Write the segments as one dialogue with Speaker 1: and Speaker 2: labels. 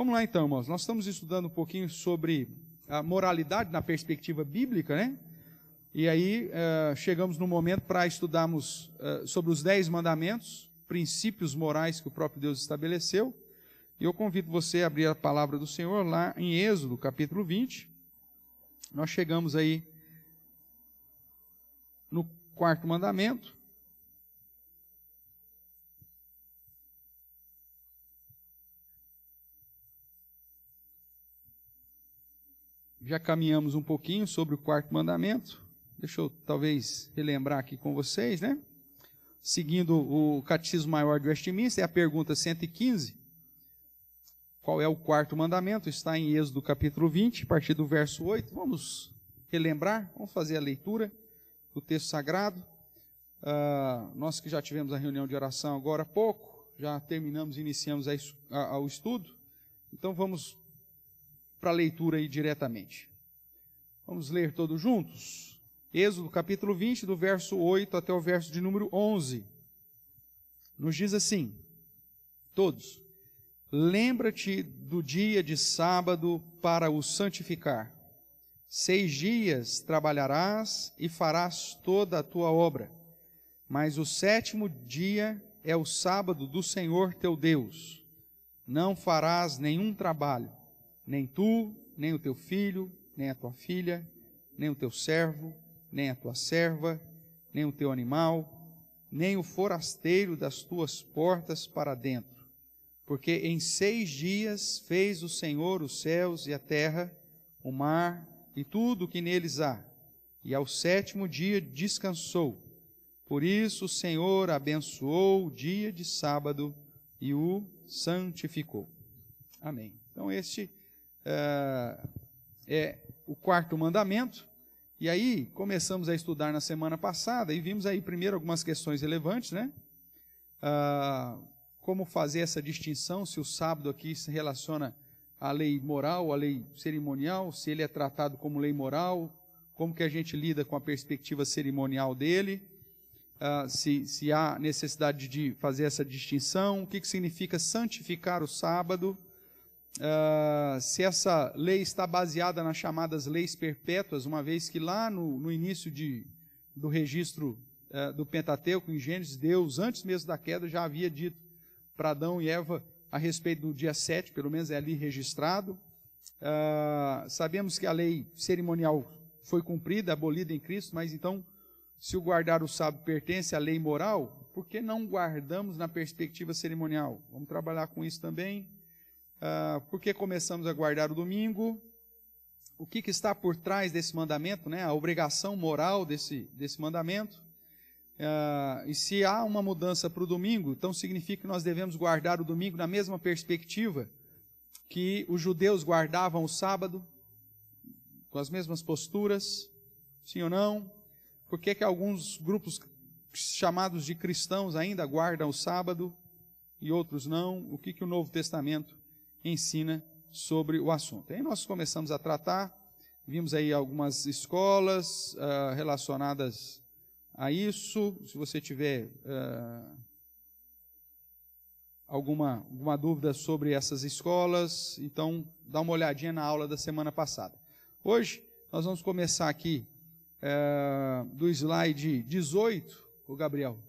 Speaker 1: Vamos lá então, irmãos. Nós estamos estudando um pouquinho sobre a moralidade na perspectiva bíblica, né? E aí chegamos no momento para estudarmos sobre os 10 mandamentos, princípios morais que o próprio Deus estabeleceu. E eu convido você a abrir a palavra do Senhor lá em Êxodo, capítulo 20. Nós chegamos aí no 4º mandamento. Já caminhamos um pouquinho sobre o 4º mandamento. Deixa eu talvez relembrar aqui com vocês, né? Seguindo o Catecismo Maior de Westminster, é a pergunta 115. Qual é o 4º mandamento? Está em Êxodo capítulo 20, a partir do verso 8. Vamos relembrar, vamos fazer a leitura do texto sagrado. Nós que já tivemos a reunião de oração agora há pouco, já terminamos e iniciamos o estudo. Então vamos para a leitura aí diretamente. Vamos ler todos juntos? Êxodo capítulo 20, do verso 8 até o verso de número 11. Nos diz assim, todos: lembra-te do dia de sábado para o santificar. 6 dias trabalharás e farás toda a tua obra. Mas o 7º dia é o sábado do Senhor teu Deus. Não farás nenhum trabalho, nem tu, nem o teu filho, nem a tua filha, nem o teu servo, nem a tua serva, nem o teu animal, nem o forasteiro das tuas portas para dentro. Porque em 6 dias fez o Senhor os céus e a terra, o mar e tudo o que neles há, e ao 7º dia descansou. Por isso o Senhor abençoou o dia de sábado e o santificou. Amém. Então este é o 4º mandamento. E aí começamos a estudar na semana passada e vimos aí primeiro algumas questões relevantes, né? Como fazer essa distinção, se o sábado aqui se relaciona à lei moral, à lei cerimonial, se ele é tratado como lei moral, como que a gente lida com a perspectiva cerimonial dele, se há necessidade de fazer essa distinção, o que significa santificar o sábado, se essa lei está baseada nas chamadas leis perpétuas, uma vez que lá no início do registro do Pentateuco, em Gênesis, Deus, antes mesmo da queda, já havia dito para Adão e Eva a respeito do dia 7, pelo menos é ali registrado. Sabemos que a lei cerimonial foi cumprida, abolida em Cristo, mas então, se o guardar o sábado pertence à lei moral, por que não guardamos na perspectiva cerimonial? Vamos trabalhar com isso também. Por que começamos a guardar o domingo? O que está por trás desse mandamento, né? A obrigação moral desse mandamento. E se há uma mudança para o domingo, então significa que nós devemos guardar o domingo na mesma perspectiva que os judeus guardavam o sábado, com as mesmas posturas, sim ou não? Por que alguns grupos chamados de cristãos ainda guardam o sábado e outros não? O que o Novo Testamento ensina sobre o assunto? Aí nós começamos a tratar, vimos aí algumas escolas relacionadas a isso. Se você tiver alguma dúvida sobre essas escolas, então dá uma olhadinha na aula da semana passada. Hoje nós vamos começar aqui do slide 18, o Gabriel,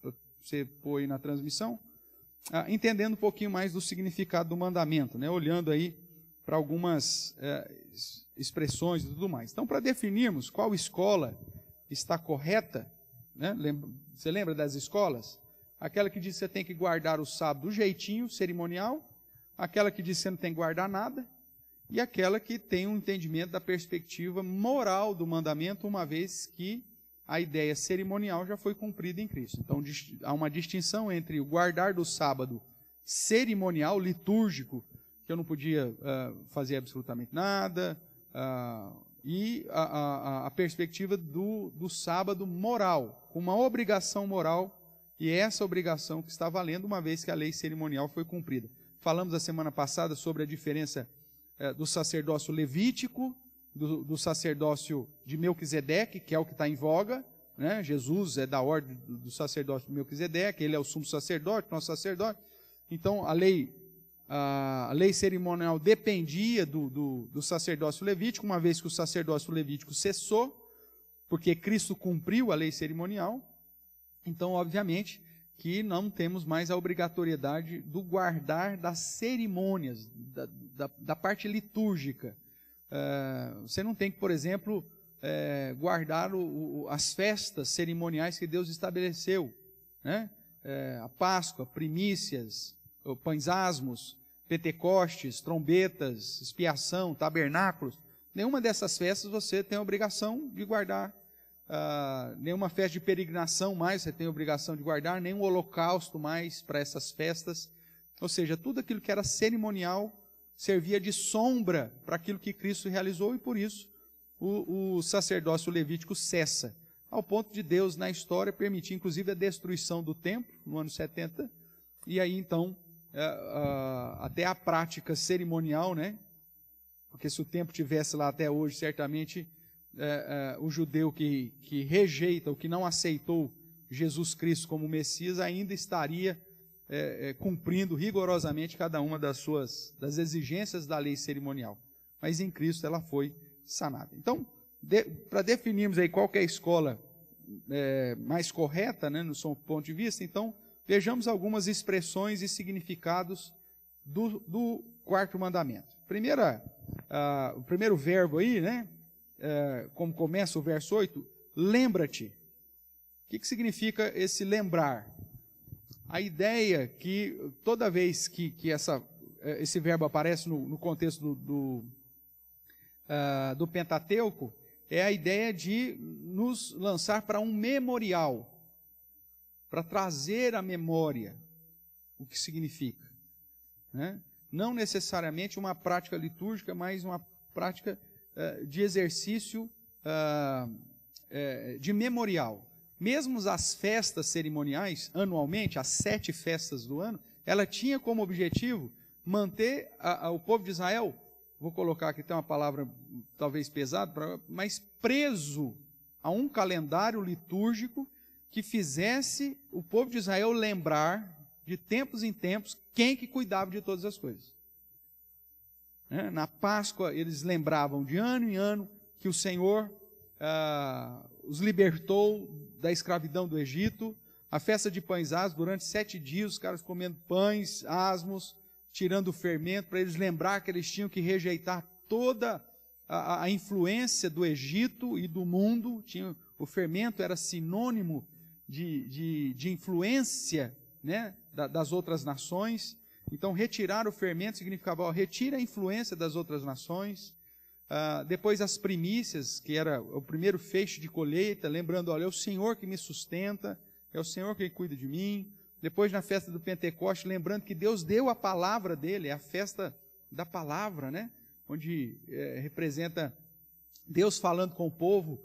Speaker 1: para você pôr aí na transmissão, entendendo um pouquinho mais do significado do mandamento, né? Olhando aí para algumas expressões e tudo mais. Então, para definirmos qual escola está correta, né? Você lembra das escolas? Aquela que diz que você tem que guardar o sábado do jeitinho cerimonial, aquela que diz que você não tem que guardar nada, e aquela que tem um entendimento da perspectiva moral do mandamento, uma vez que a ideia cerimonial já foi cumprida em Cristo. Então, há uma distinção entre o guardar do sábado cerimonial, litúrgico, que eu não podia fazer absolutamente nada, e a perspectiva do sábado moral, uma obrigação moral, e é essa obrigação que está valendo, uma vez que a lei cerimonial foi cumprida. Falamos a semana passada sobre a diferença do sacerdócio levítico, do sacerdócio de Melquisedeque, que é o que está em voga, né? Jesus é da ordem do sacerdócio de Melquisedeque, ele é o sumo sacerdote, nosso sacerdote. Então, a lei a lei cerimonial dependia do sacerdócio levítico, uma vez que o sacerdócio levítico cessou, porque Cristo cumpriu a lei cerimonial. Então, obviamente, que não temos mais a obrigatoriedade do guardar das cerimônias, da parte litúrgica. Você não tem que, por exemplo, guardar as festas cerimoniais que Deus estabeleceu, né? A Páscoa, primícias, pães asmos, Pentecostes, trombetas, expiação, tabernáculos. Nenhuma dessas festas você tem a obrigação de guardar. Nenhuma festa de peregrinação mais você tem a obrigação de guardar, nenhum holocausto mais para essas festas. Ou seja, tudo aquilo que era cerimonial servia de sombra para aquilo que Cristo realizou, e por isso o sacerdócio levítico cessa, ao ponto de Deus na história permitir inclusive a destruição do templo no ano 70, e aí então até a prática cerimonial, né? Porque se o templo tivesse lá até hoje, certamente o judeu que rejeita, ou que não aceitou Jesus Cristo como Messias, ainda estaria cumprindo rigorosamente cada uma das exigências da lei cerimonial. Mas em Cristo ela foi sanada. Então, para definirmos aí qual que é a escola mais correta, né, no seu ponto de vista, então, vejamos algumas expressões e significados do quarto mandamento. O primeiro verbo aí, né? Como começa o verso 8, lembra-te. O que significa esse lembrar? A ideia que toda vez que esse verbo aparece no contexto do Pentateuco, é a ideia de nos lançar para um memorial, para trazer à memória o que significa, né? Não necessariamente uma prática litúrgica, mas uma prática de exercício de memorial. Mesmo as festas cerimoniais, anualmente, as 7 festas do ano, ela tinha como objetivo manter o povo de Israel, vou colocar aqui, tem uma palavra talvez pesada, mas preso a um calendário litúrgico que fizesse o povo de Israel lembrar, de tempos em tempos, quem que cuidava de todas as coisas. Na Páscoa, eles lembravam de ano em ano que o Senhor os libertou da escravidão do Egito. A festa de pães asmos, durante 7 dias, os caras comendo pães asmos, tirando o fermento, para eles lembrar que eles tinham que rejeitar toda a influência do Egito e do mundo. O fermento era sinônimo de influência, né, das outras nações. Então, retirar o fermento significava, retira a influência das outras nações. Depois as primícias, que era o primeiro feixe de colheita, lembrando, olha, é o Senhor que me sustenta, é o Senhor que cuida de mim. Depois na festa do Pentecoste, lembrando que Deus deu a palavra dele, é a festa da palavra, né? Onde representa Deus falando com o povo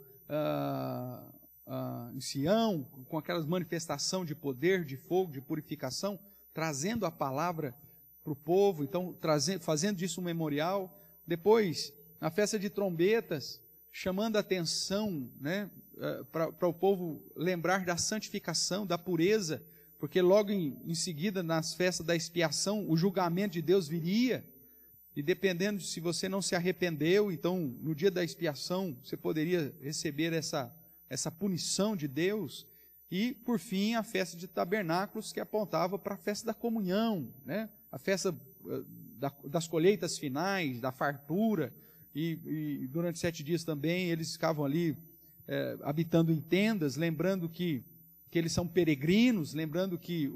Speaker 1: em Sião, com aquelas manifestação de poder, de fogo, de purificação, trazendo a palavra para o povo, então fazendo disso um memorial. Depois, na festa de trombetas, chamando a atenção, né, para o povo lembrar da santificação, da pureza, porque logo em seguida, nas festas da expiação, o julgamento de Deus viria, e dependendo de se você não se arrependeu, então no dia da expiação você poderia receber essa punição de Deus. E, por fim, a festa de tabernáculos, que apontava para a festa da comunhão, né? A festa das colheitas finais, da fartura, e durante 7 dias também eles ficavam ali habitando em tendas, lembrando que eles são peregrinos, lembrando que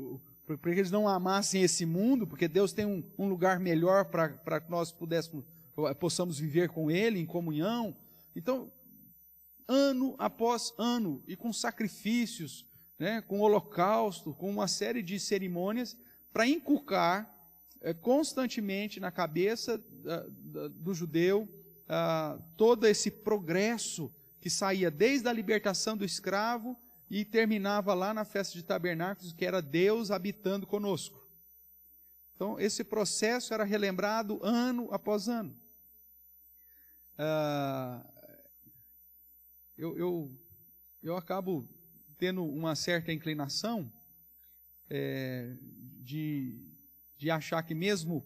Speaker 1: eles não amassem esse mundo, porque Deus tem um lugar melhor para que nós possamos viver com Ele em comunhão. Então, ano após ano, e com sacrifícios, né, com holocausto, com uma série de cerimônias, para inculcar constantemente na cabeça do judeu todo esse progresso que saía desde a libertação do escravo e terminava lá na festa de tabernáculos, que era Deus habitando conosco. Então, esse processo era relembrado ano após ano. Eu acabo tendo uma certa inclinação de achar que mesmo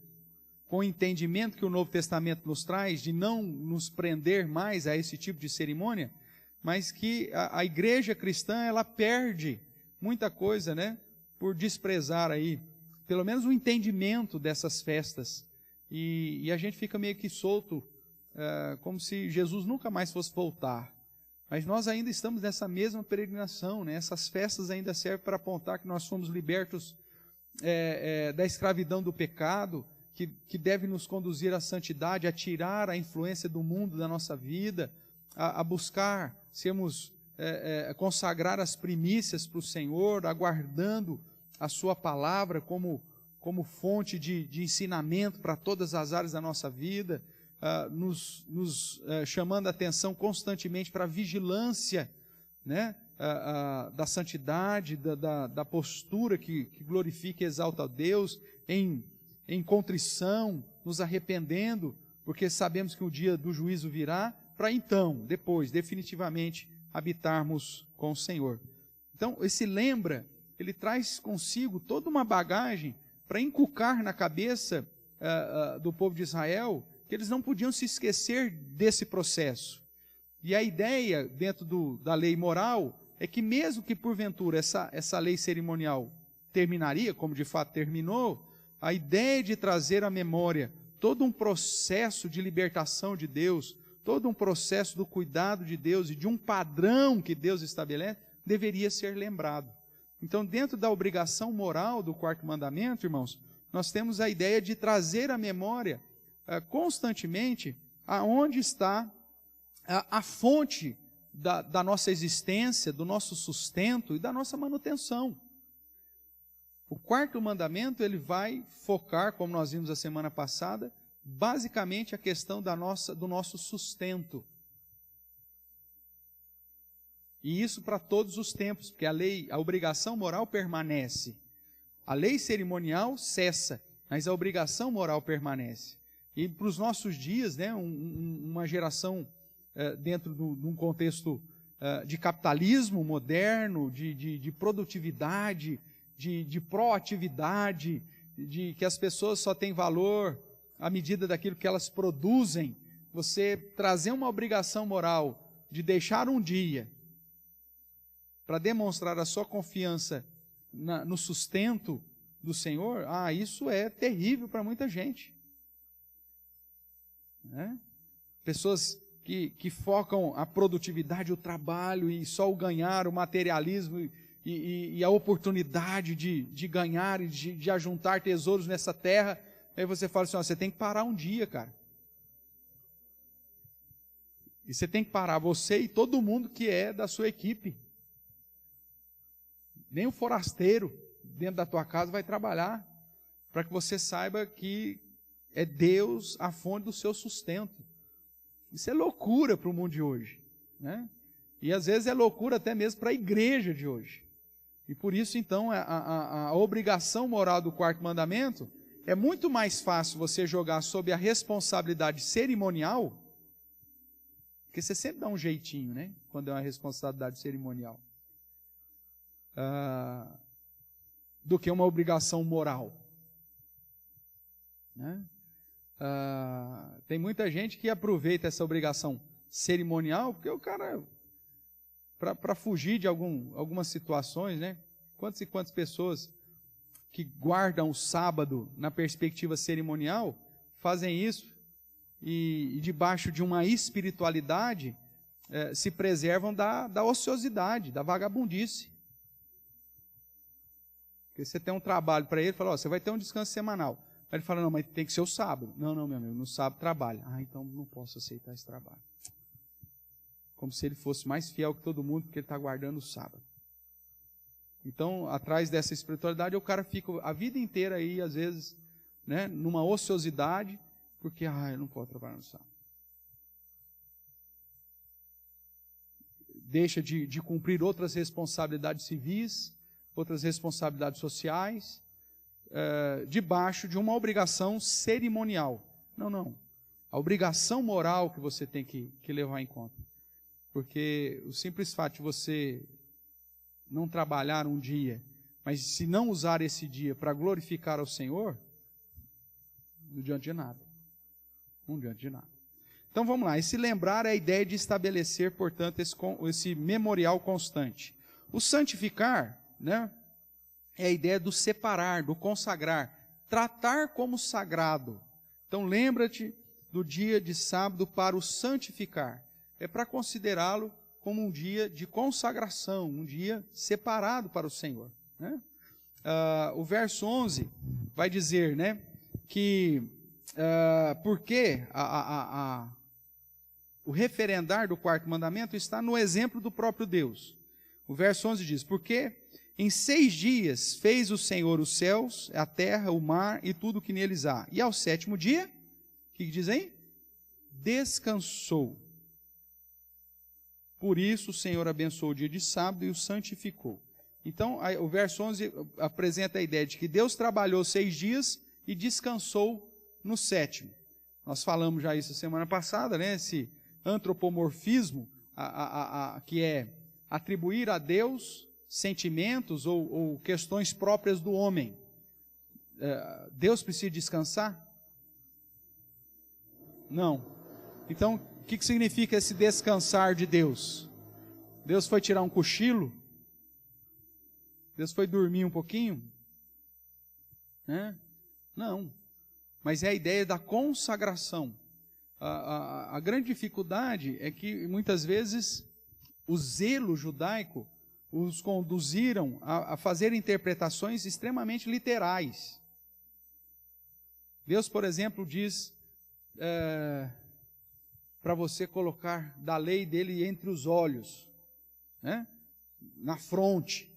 Speaker 1: com o entendimento que o Novo Testamento nos traz, de não nos prender mais a esse tipo de cerimônia, mas que a igreja cristã, ela perde muita coisa, né, por desprezar aí, pelo menos o entendimento dessas festas, e a gente fica meio que solto, como se Jesus nunca mais fosse voltar. Mas nós ainda estamos nessa mesma peregrinação, né? Essas festas ainda servem para apontar que nós somos libertos da escravidão do pecado, que deve nos conduzir à santidade, a tirar a influência do mundo da nossa vida, a buscar sermos, consagrar as primícias para o Senhor, aguardando a sua palavra como fonte de ensinamento para todas as áreas da nossa vida, nos chamando a atenção constantemente para a vigilância, né, da santidade, da postura que glorifica e exalta a Deus, em contrição, nos arrependendo, porque sabemos que o dia do juízo virá, para então, depois, definitivamente, habitarmos com o Senhor. Então, esse lembra, ele traz consigo toda uma bagagem para inculcar na cabeça do povo de Israel que eles não podiam se esquecer desse processo. E a ideia, dentro da lei moral, é que mesmo que porventura essa lei cerimonial terminaria, como de fato terminou, a ideia de trazer à memória todo um processo de libertação de Deus, todo um processo do cuidado de Deus e de um padrão que Deus estabelece, deveria ser lembrado. Então, dentro da obrigação moral do quarto mandamento, irmãos, nós temos a ideia de trazer à memória constantemente aonde está a fonte da nossa existência, do nosso sustento e da nossa manutenção. O quarto mandamento, ele vai focar, como nós vimos a semana passada, basicamente a questão do nosso sustento. E isso para todos os tempos, porque a obrigação moral permanece. A lei cerimonial cessa, mas a obrigação moral permanece. E para os nossos dias, né, uma geração dentro de um contexto de capitalismo moderno, de produtividade, de proatividade, de que as pessoas só têm valor à medida daquilo que elas produzem, você trazer uma obrigação moral de deixar um dia para demonstrar a sua confiança no sustento do Senhor, isso é terrível para muita gente. Né? Pessoas que focam a produtividade, o trabalho e só o ganhar, o materialismo e a oportunidade de ganhar e de ajuntar tesouros nessa terra. Aí você fala assim, você tem que parar um dia, cara. E você tem que parar, você e todo mundo que é da sua equipe. Nem o forasteiro dentro da tua casa vai trabalhar, para que você saiba que é Deus a fonte do seu sustento. Isso é loucura para o mundo de hoje, né? E às vezes é loucura até mesmo para a igreja de hoje. E por isso, então, a obrigação moral do quarto mandamento é muito mais fácil você jogar sob a responsabilidade cerimonial, porque você sempre dá um jeitinho, né? Quando é uma responsabilidade cerimonial, do que uma obrigação moral, né? Tem muita gente que aproveita essa obrigação cerimonial, porque o cara, para fugir de algumas situações, né? Quantas e quantas pessoas que guardam o sábado na perspectiva cerimonial fazem isso e debaixo de uma espiritualidade se preservam da ociosidade, da vagabundice. Porque você tem um trabalho para ele, fala, você vai ter um descanso semanal. Aí ele fala, não, mas tem que ser o sábado. Não, meu amigo, no sábado trabalha. Então não posso aceitar esse trabalho. Como se ele fosse mais fiel que todo mundo, porque ele está guardando o sábado. Então, atrás dessa espiritualidade, o cara fica a vida inteira aí, às vezes, né, numa ociosidade, porque, eu não posso trabalhar no sábado. Deixa de cumprir outras responsabilidades civis, outras responsabilidades sociais, debaixo de uma obrigação cerimonial. Não. A obrigação moral que você tem que levar em conta. Porque o simples fato de você não trabalhar um dia, mas se não usar esse dia para glorificar ao Senhor, Não adianta de nada. Não adianta de nada. Então vamos lá. Esse lembrar é a ideia de estabelecer, portanto, esse memorial constante. O santificar, né, é a ideia do separar, do consagrar, tratar como sagrado. Então lembra-te do dia de sábado para o santificar. É para considerá-lo como um dia de consagração, um dia separado para o Senhor, né? O verso 11 vai dizer, né, que porque o referendar do quarto mandamento está no exemplo do próprio Deus. O verso 11 diz, porque em 6 dias fez o Senhor os céus, a terra, o mar e tudo o que neles há. E ao 7º dia, o que diz aí? Descansou. Por isso o Senhor abençoou o dia de sábado e o santificou. Então, o verso 11 apresenta a ideia de que Deus trabalhou 6 dias e descansou no 7º. Nós falamos já isso semana passada, né? Esse antropomorfismo, que é atribuir a Deus sentimentos ou questões próprias do homem. Deus precisa descansar? Não. Então, o que significa esse descansar de Deus? Deus foi tirar um cochilo? Deus foi dormir um pouquinho? Não. Mas é a ideia da consagração. A grande dificuldade é que, muitas vezes, o zelo judaico os conduziram a fazer interpretações extremamente literais. Deus, por exemplo, diz para você colocar da lei dele entre os olhos, né? Na fronte.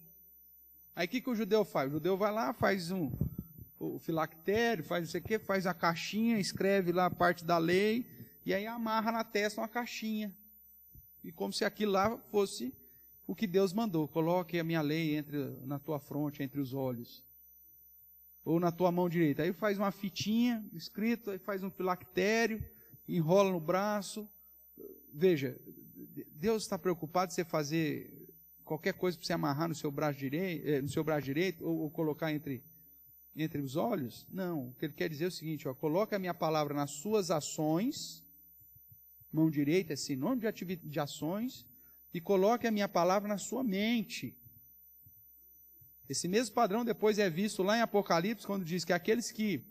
Speaker 1: Aí o que o judeu faz? O judeu vai lá, faz o filactério, faz não sei o quê, faz a caixinha, escreve lá a parte da lei, e aí amarra na testa uma caixinha. E como se aquilo lá fosse o que Deus mandou. Coloque a minha lei na tua fronte, entre os olhos. Ou na tua mão direita. Aí faz uma fitinha escrito, aí faz um filactério, enrola no braço. Veja, Deus está preocupado em você fazer qualquer coisa para você amarrar no seu braço direito, ou colocar entre os olhos? Não. O que ele quer dizer é o seguinte, coloca a minha palavra nas suas ações. Mão direita é sinônimo de ações, e coloque a minha palavra na sua mente. Esse mesmo padrão depois é visto lá em Apocalipse, quando diz que aqueles que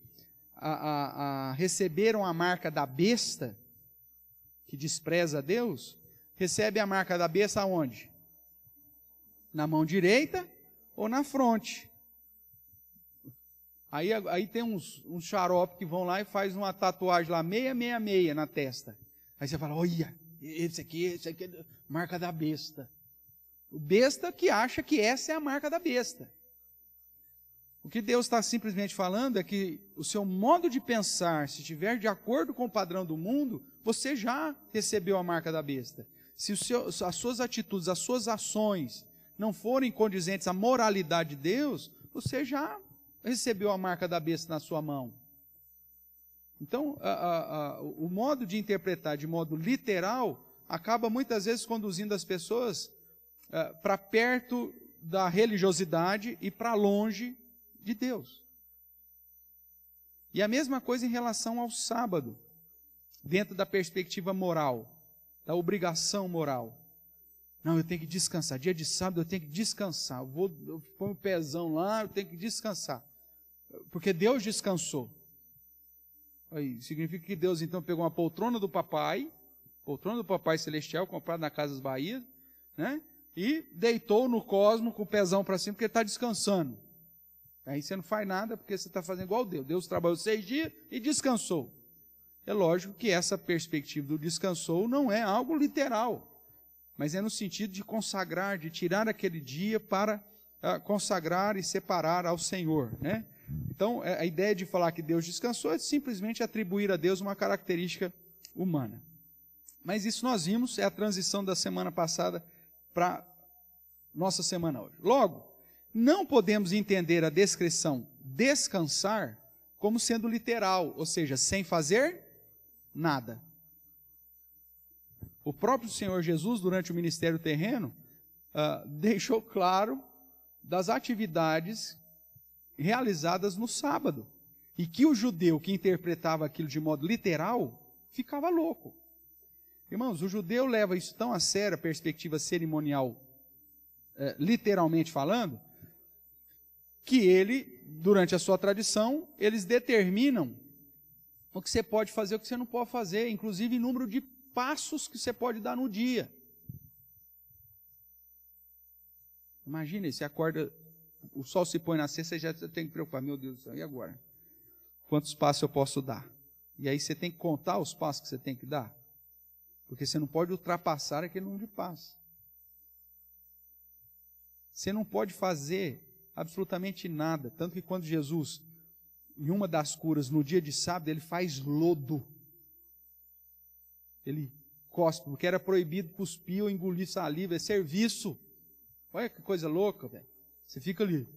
Speaker 1: receberam a marca da besta, que despreza a Deus, recebem a marca da besta aonde? Na mão direita ou na fronte. Aí tem uns xarope que vão lá e faz uma tatuagem lá, 666 na testa. Aí você fala, olha, esse aqui é marca da besta. O besta que acha que essa é a marca da besta. O que Deus está simplesmente falando é que o seu modo de pensar, se estiver de acordo com o padrão do mundo, você já recebeu a marca da besta. Se as suas atitudes, as suas ações não forem condizentes à moralidade de Deus, você já recebeu a marca da besta na sua mão. Então, o modo de interpretar de modo literal acaba muitas vezes conduzindo as pessoas para perto da religiosidade e para longe de Deus. E a mesma coisa em relação ao sábado, dentro da perspectiva moral, da obrigação moral. Não, eu tenho que descansar. Dia de sábado eu tenho que descansar. Eu ponho o pezão lá, eu tenho que descansar. Porque Deus descansou. Aí, significa que Deus então pegou uma poltrona do papai celestial, comprada na Casas Bahia, né? E deitou no cosmo com o pezão para cima, porque ele está descansando. Aí você não faz nada, porque você está fazendo igual Deus. Deus trabalhou 6 dias e descansou. É lógico que essa perspectiva do descansou não é algo literal, mas é no sentido de consagrar, de tirar aquele dia para consagrar e separar ao Senhor, né? Então, a ideia de falar que Deus descansou é simplesmente atribuir a Deus uma característica humana. Mas isso nós vimos, é a transição da semana passada para nossa semana hoje. Logo, não podemos entender a descrição descansar como sendo literal, ou seja, sem fazer nada. O próprio Senhor Jesus, durante o ministério terreno, deixou claro das atividades realizadas no sábado. e que o judeu que interpretava aquilo de modo literal, ficava louco. Irmãos, o judeu leva isso tão a sério, a perspectiva cerimonial, literalmente falando, que ele, durante a sua tradição, eles determinam o que você pode fazer e o que você não pode fazer, inclusive número de passos que você pode dar no dia. Imagina, você acorda, o sol se põe na sexta, você já tem que preocupar, meu Deus do céu, e agora? Quantos passos eu posso dar? E aí você tem que contar os passos que você tem que dar, porque você não pode ultrapassar aquele número de passos. Você não pode fazer absolutamente nada, tanto que quando Jesus, em uma das curas, no dia de sábado, ele faz lodo. Ele cospe, porque era proibido cuspir ou engolir saliva, é serviço. Olha que coisa louca, velho. Você fica ali.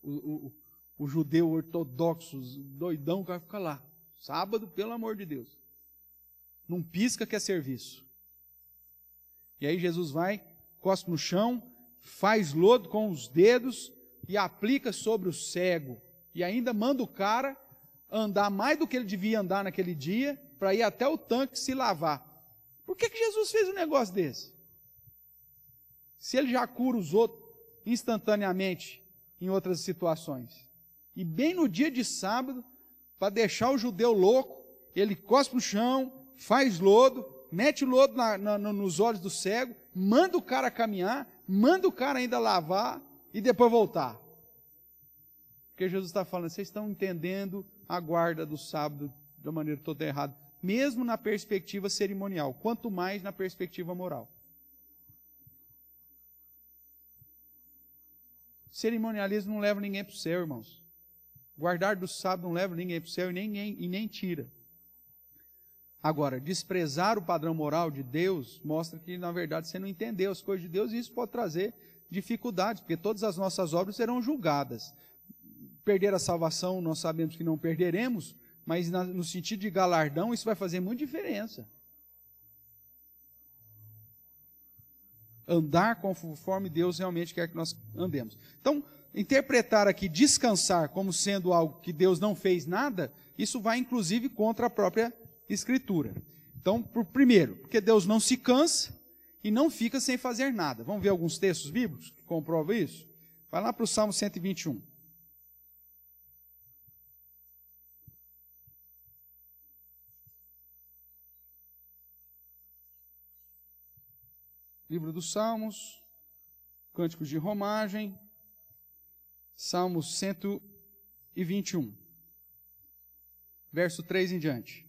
Speaker 1: O judeu ortodoxo, doidão, que vai ficar lá. Sábado, pelo amor de Deus. Não pisca que é serviço. E aí Jesus vai, cospe no chão, faz lodo com os dedos e aplica sobre o cego. E ainda manda o cara andar mais do que ele devia andar naquele dia, para ir até o tanque se lavar. Por que Jesus fez um negócio desse? Se ele já cura os outros instantaneamente em outras situações. E bem no dia de sábado, para deixar o judeu louco, ele cospe no chão, faz lodo, mete o lodo nos olhos do cego, manda o cara caminhar, manda o cara ainda lavar e depois voltar. Porque Jesus está falando, vocês estão entendendo a guarda do sábado de uma maneira toda errada, mesmo na perspectiva cerimonial, quanto mais na perspectiva moral. Cerimonialismo não leva ninguém para o céu, irmãos. Guardar do sábado não leva ninguém para o céu e nem tira. Agora, desprezar o padrão moral de Deus mostra que, na verdade, você não entendeu as coisas de Deus e isso pode trazer dificuldades, porque todas as nossas obras serão julgadas. Perder a salvação, nós sabemos que não perderemos, mas no sentido de galardão, isso vai fazer muita diferença. Andar conforme Deus realmente quer que nós andemos. Então, interpretar aqui descansar como sendo algo que Deus não fez nada, isso vai inclusive contra a própria Escritura. Então, primeiro, porque Deus não se cansa e não fica sem fazer nada. Vamos ver alguns textos bíblicos que comprovam isso? Vai lá para o Salmo 121. Livro dos Salmos, Cânticos de Romagem, Salmo 121, verso 3 em diante.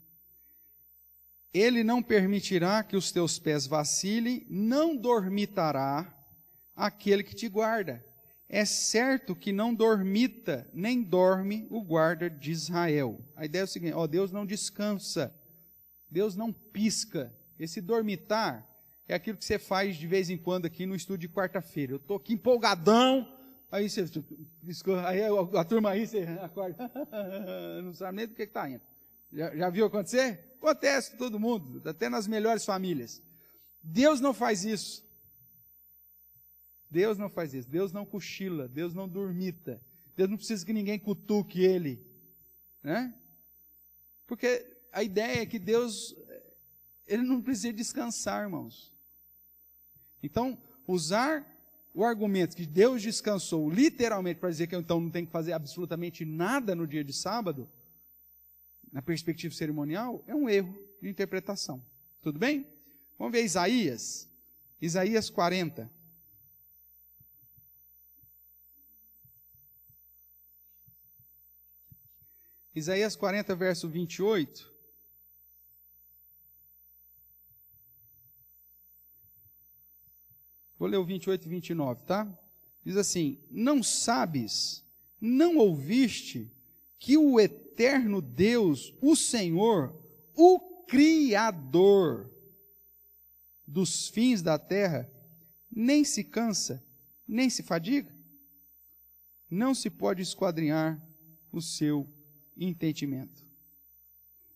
Speaker 1: Ele não permitirá que os teus pés vacilem, não dormitará aquele que te guarda. É certo que não dormita, nem dorme o guarda de Israel. A ideia é o seguinte, Deus não descansa, Deus não pisca. Esse dormitar é aquilo que você faz de vez em quando aqui no estudo de quarta-feira. Eu estou aqui empolgadão, aí você aí a turma aí, você acorda, não sabe nem do que está indo. Já viu acontecer? Acontece com todo mundo, até nas melhores famílias. Deus não faz isso. Deus não faz isso. Deus não cochila, Deus não dormita. Deus não precisa que ninguém cutuque Ele. Né? Porque a ideia é que Deus, Ele não precisa descansar, irmãos. Então, usar o argumento que Deus descansou literalmente para dizer que então não tem que fazer absolutamente nada no dia de sábado, na perspectiva cerimonial, é um erro de interpretação. Tudo bem? Vamos ver Isaías. Isaías 40. Isaías 40, verso 28. Vou ler o 28 e 29, tá? Diz assim, não sabes, não ouviste, que o eterno Deus, o Senhor, o Criador dos fins da terra, nem se cansa, nem se fadiga? Não se pode esquadrinhar o seu entendimento.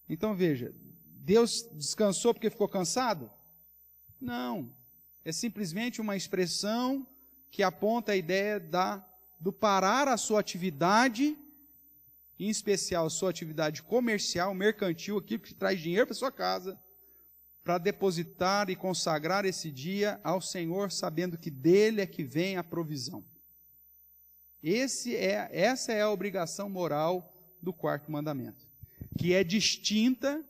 Speaker 1: Então veja, Deus descansou porque ficou cansado? Não. É simplesmente uma expressão que aponta a ideia do parar a sua atividade em especial a sua atividade comercial, mercantil, aquilo que traz dinheiro para sua casa, para depositar e consagrar esse dia ao Senhor, sabendo que dele é que vem a provisão. Essa é a obrigação moral do quarto mandamento, que é distinta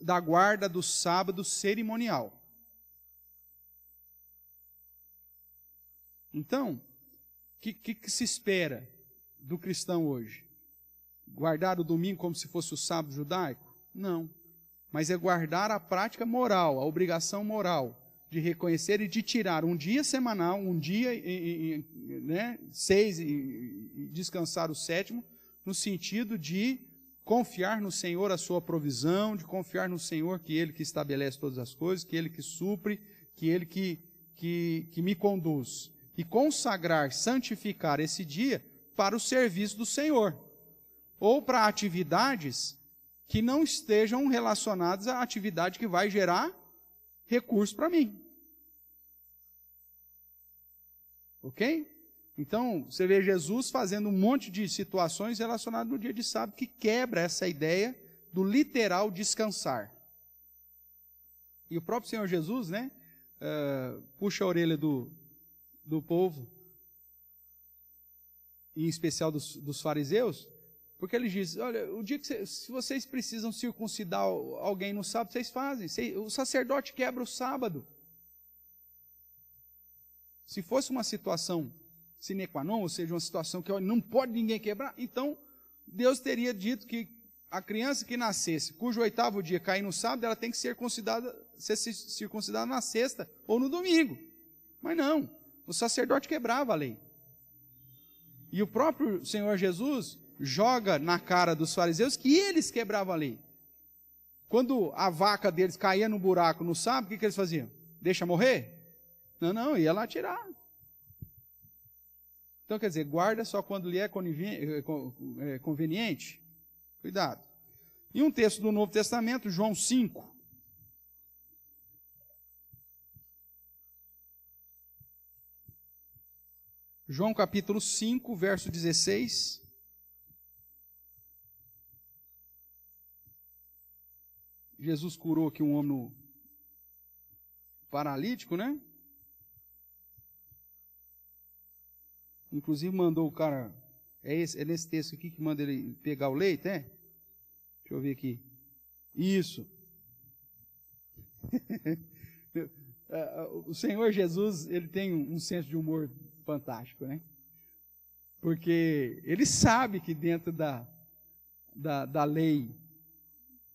Speaker 1: da guarda do sábado cerimonial. Então, o que se espera do cristão hoje? Guardar o domingo como se fosse o sábado judaico? Não. Mas é guardar a prática moral, a obrigação moral de reconhecer e de tirar um dia semanal, um dia, né, 6, e descansar o 7º, no sentido de confiar no Senhor a sua provisão, de confiar no Senhor que Ele que estabelece todas as coisas, que Ele que supre, que Ele que me conduz. E consagrar, santificar esse dia para o serviço do Senhor, ou para atividades que não estejam relacionadas à atividade que vai gerar recurso para mim. Ok? Então, você vê Jesus fazendo um monte de situações relacionadas no dia de sábado que quebra essa ideia do literal descansar. E o próprio Senhor Jesus, né, puxa a orelha do povo, em especial dos fariseus, porque ele diz, olha, o dia que se vocês precisam circuncidar alguém no sábado, vocês fazem. O sacerdote quebra o sábado. Se fosse uma situação sine qua non, ou seja, uma situação que não pode ninguém quebrar, então Deus teria dito que a criança que nascesse, cujo 8º dia cair no sábado, ela tem que ser circuncidada na sexta ou no domingo. Mas não, o sacerdote quebrava a lei. E o próprio Senhor Jesus joga na cara dos fariseus que eles quebravam a lei. Quando a vaca deles caía no buraco no sábado, o que eles faziam? Deixa morrer? Não, ia lá tirar. Então, quer dizer, guarda só quando lhe é conveniente. Cuidado. E um texto do Novo Testamento, João 5. João capítulo 5, verso 16. Jesus curou aqui um homem paralítico, né? Inclusive mandou o cara, é nesse texto aqui que manda ele pegar o leite, é? Deixa eu ver aqui. Isso. O Senhor Jesus, ele tem um senso de humor fantástico, né? Porque ele sabe que dentro da lei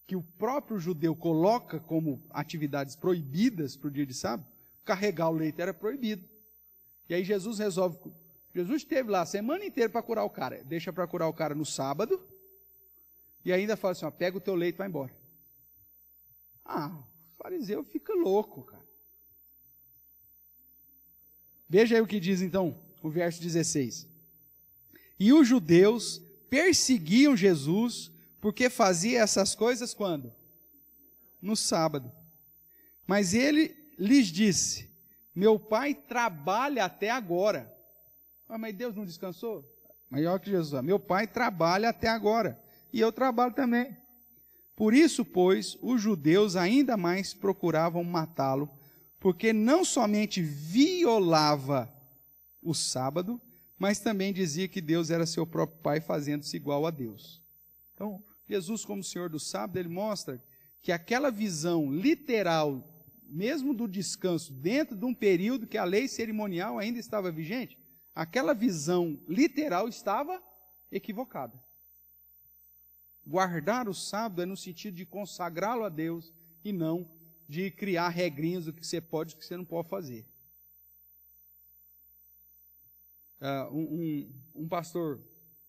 Speaker 1: que o próprio judeu coloca como atividades proibidas para o dia de sábado, carregar o leite era proibido. E aí Jesus esteve lá a semana inteira para curar o cara. Deixa para curar o cara no sábado. E ainda fala assim, ó, pega o teu leite e vai embora. O fariseu fica louco, cara. Veja aí o que diz então o verso 16. E os judeus perseguiam Jesus porque fazia essas coisas quando? No sábado. Mas ele lhes disse, meu pai trabalha até agora. Mas Deus não descansou? Maior que Jesus. Meu pai trabalha até agora. E eu trabalho também. Por isso, pois, os judeus ainda mais procuravam matá-lo, porque não somente violava o sábado, mas também dizia que Deus era seu próprio pai, fazendo-se igual a Deus. Então, Jesus, como Senhor do sábado, ele mostra que aquela visão literal, mesmo do descanso, dentro de um período que a lei cerimonial ainda estava vigente, aquela visão literal estava equivocada. Guardar o sábado é no sentido de consagrá-lo a Deus e não de criar regrinhas do que você pode e do que você não pode fazer. Um pastor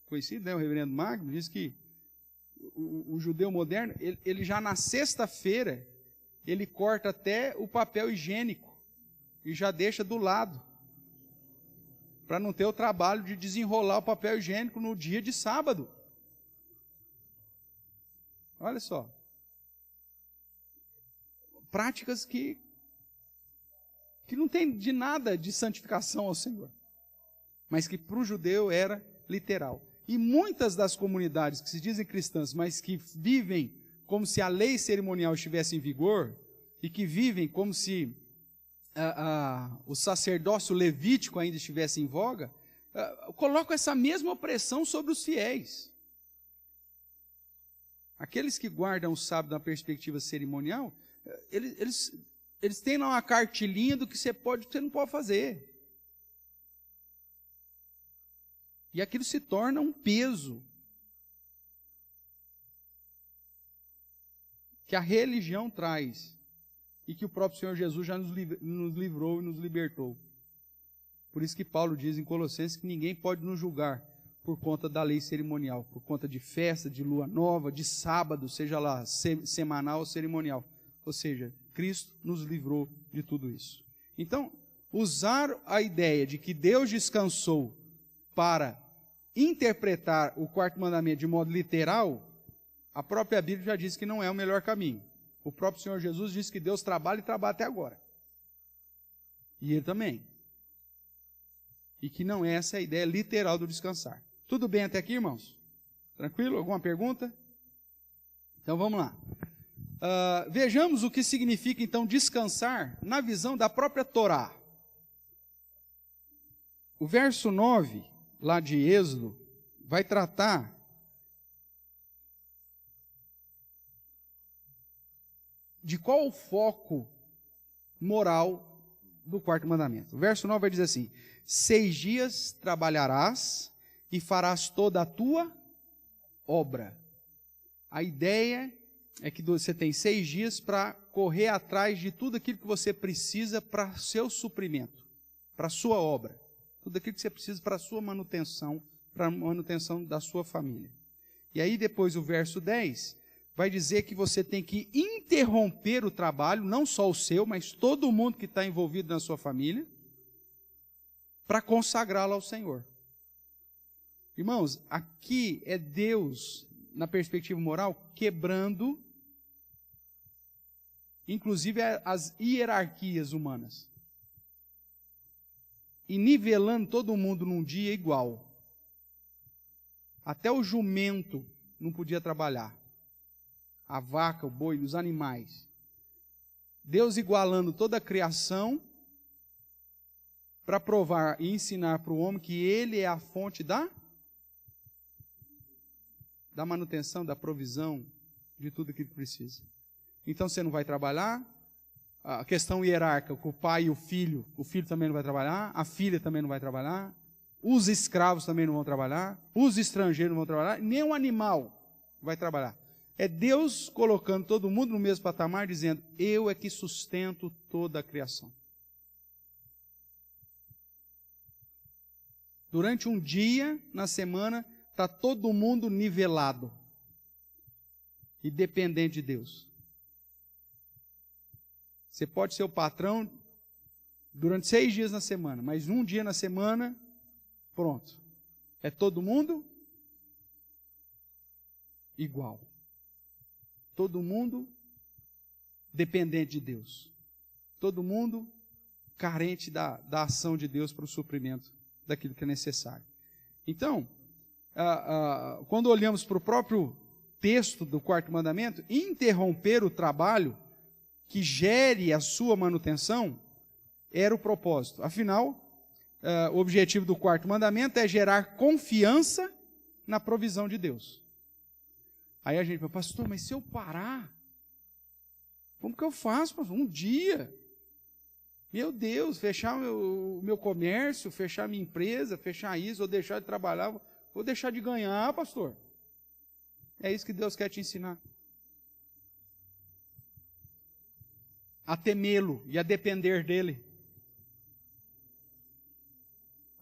Speaker 1: conhecido, né, o reverendo Magno, diz que o judeu moderno, ele já na sexta-feira, ele corta até o papel higiênico e já deixa do lado, para não ter o trabalho de desenrolar o papel higiênico no dia de sábado. Olha só. Práticas que não tem de nada de santificação ao Senhor, mas que para o judeu era literal. E muitas das comunidades que se dizem cristãs, mas que vivem como se a lei cerimonial estivesse em vigor, e que vivem como se o sacerdócio levítico ainda estivesse em voga, colocam essa mesma opressão sobre os fiéis. Aqueles que guardam o sábado na perspectiva cerimonial, eles têm lá uma cartilhinha do que você pode e o que você não pode fazer. E aquilo se torna um peso que a religião traz e que o próprio Senhor Jesus já nos livrou e nos libertou. Por isso que Paulo diz em Colossenses que ninguém pode nos julgar por conta da lei cerimonial, por conta de festa, de lua nova, de sábado, seja lá semanal ou cerimonial. Ou seja, Cristo nos livrou de tudo isso. Então, usar a ideia de que Deus descansou para interpretar o quarto mandamento de modo literal, a própria Bíblia já diz que não é o melhor caminho. O próprio Senhor Jesus disse que Deus trabalha e trabalha até agora. E Ele também. E que não é essa a ideia literal do descansar. Tudo bem até aqui, irmãos? Tranquilo? Alguma pergunta? Então vamos lá. Vejamos o que significa então descansar na visão da própria Torá. O verso 9, lá de Êxodo, vai tratar de qual o foco moral do quarto mandamento. O verso 9 vai dizer assim: 6 dias trabalharás e farás toda a tua obra. A ideia é que você tem 6 dias para correr atrás de tudo aquilo que você precisa para seu suprimento, para a sua obra. Tudo aquilo que você precisa para a sua manutenção, para a manutenção da sua família. E aí depois o verso 10 vai dizer que você tem que interromper o trabalho, não só o seu, mas todo mundo que está envolvido na sua família, para consagrá-lo ao Senhor. Irmãos, aqui é Deus, na perspectiva moral, quebrando, inclusive, as hierarquias humanas. E nivelando todo mundo num dia igual. Até o jumento não podia trabalhar. A vaca, o boi, os animais. Deus igualando toda a criação para provar e ensinar para o homem que ele é a fonte da manutenção, da provisão, de tudo que ele precisa. Então você não vai trabalhar. A questão hierárquica, o pai e o filho também não vai trabalhar, a filha também não vai trabalhar, os escravos também não vão trabalhar, os estrangeiros não vão trabalhar, nem um animal vai trabalhar. É Deus colocando todo mundo no mesmo patamar, dizendo: eu é que sustento toda a criação. Durante um dia na semana, está todo mundo nivelado e dependente de Deus. Você pode ser o patrão durante 6 dias na semana, mas um dia na semana, pronto. É todo mundo igual. Todo mundo dependente de Deus. Todo mundo carente da ação de Deus para o suprimento daquilo que é necessário. Então, quando olhamos para o próprio texto do quarto mandamento, interromper o trabalho que gere a sua manutenção era o propósito. Afinal, o objetivo do quarto mandamento é gerar confiança na provisão de Deus. Aí a gente fala: pastor, mas se eu parar, como que eu faço, pastor? Um dia, meu Deus, fechar o meu comércio, fechar minha empresa, fechar isso, ou deixar de trabalhar, vou deixar de ganhar, pastor. É isso que Deus quer te ensinar. A temê-lo e a depender dele.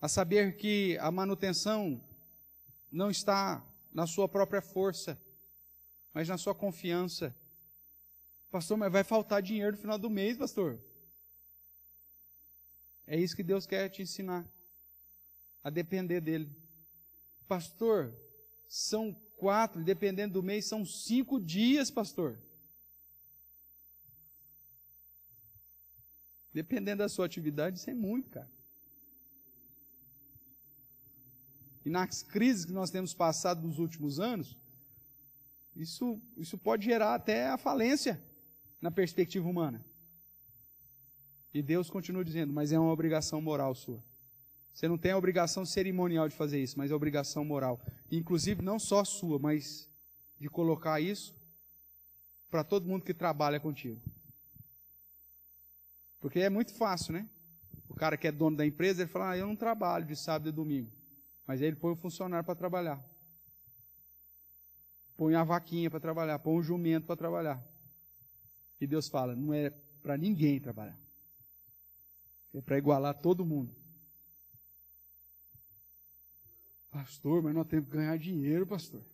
Speaker 1: A saber que a manutenção não está na sua própria força, mas na sua confiança. Pastor, mas vai faltar dinheiro no final do mês, pastor. É isso que Deus quer te ensinar. A depender dele. Pastor, são 4, dependendo do mês, são 5 dias, pastor. Dependendo da sua atividade, isso é muito, cara. e nas crises que nós temos passado nos últimos anos, isso pode gerar até a falência na perspectiva humana. E Deus continua dizendo, mas é uma obrigação moral sua. Você não tem a obrigação cerimonial de fazer isso, mas é obrigação moral. Inclusive, não só sua, mas de colocar isso para todo mundo que trabalha contigo. Porque é muito fácil, né? O cara que é dono da empresa, ele fala, eu não trabalho de sábado e domingo. Mas aí ele põe o funcionário para trabalhar. Põe a vaquinha para trabalhar, põe o jumento para trabalhar. E Deus fala, não é para ninguém trabalhar. É para igualar todo mundo. Pastor, mas nós temos que ganhar dinheiro, pastor.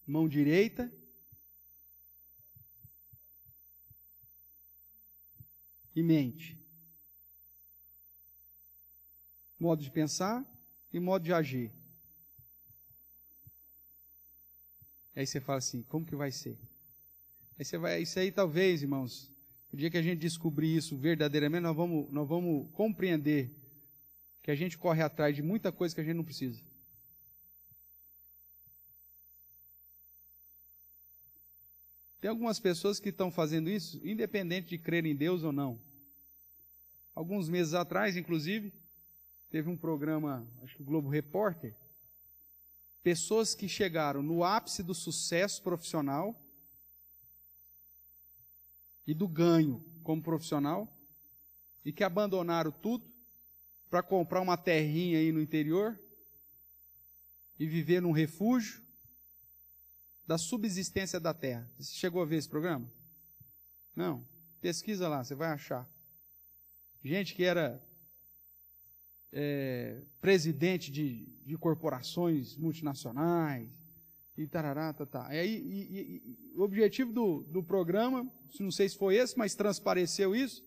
Speaker 1: Mão direita. E mente. Modo de pensar e modo de agir. Aí você fala assim, como que vai ser? Isso aí talvez, irmãos, o dia que a gente descobrir isso verdadeiramente, nós vamos compreender que a gente corre atrás de muita coisa que a gente não precisa. Tem algumas pessoas que estão fazendo isso, independente de crer em Deus ou não. Alguns meses atrás, inclusive, teve um programa, acho que o Globo Repórter, pessoas que chegaram no ápice do sucesso profissional e do ganho como profissional e que abandonaram tudo para comprar uma terrinha aí no interior e viver num refúgio da subsistência da terra. Você chegou a ver esse programa? Não. Pesquisa lá, você vai achar. Gente que era presidente de corporações multinacionais e tarará, o objetivo do programa, não sei se foi esse, mas transpareceu isso.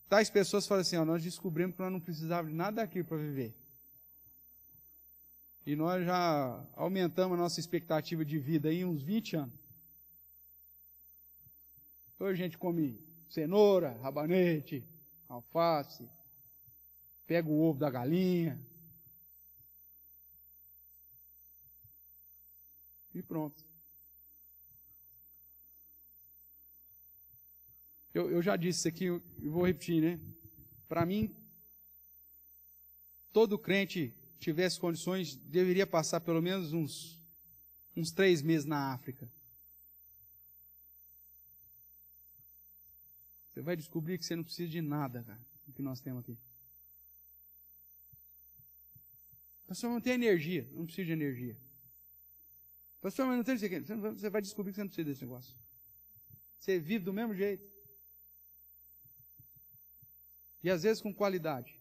Speaker 1: Tais pessoas falam assim, nós descobrimos que nós não precisávamos de nada daquilo para viver. E nós já aumentamos a nossa expectativa de vida em uns 20 anos. Hoje a gente come cenoura, rabanete, alface, pega o ovo da galinha. E pronto. Eu já disse isso aqui, e vou repetir, né? Para mim, todo crente tivesse condições, deveria passar pelo menos uns 3 meses na África. Você vai descobrir que você não precisa de nada, cara, do que nós temos aqui. Pastor, não tem energia. Não precisa de energia. Pastor, mas não tem isso aqui. Você vai descobrir que você não precisa desse negócio. Você vive do mesmo jeito. E às vezes com qualidade.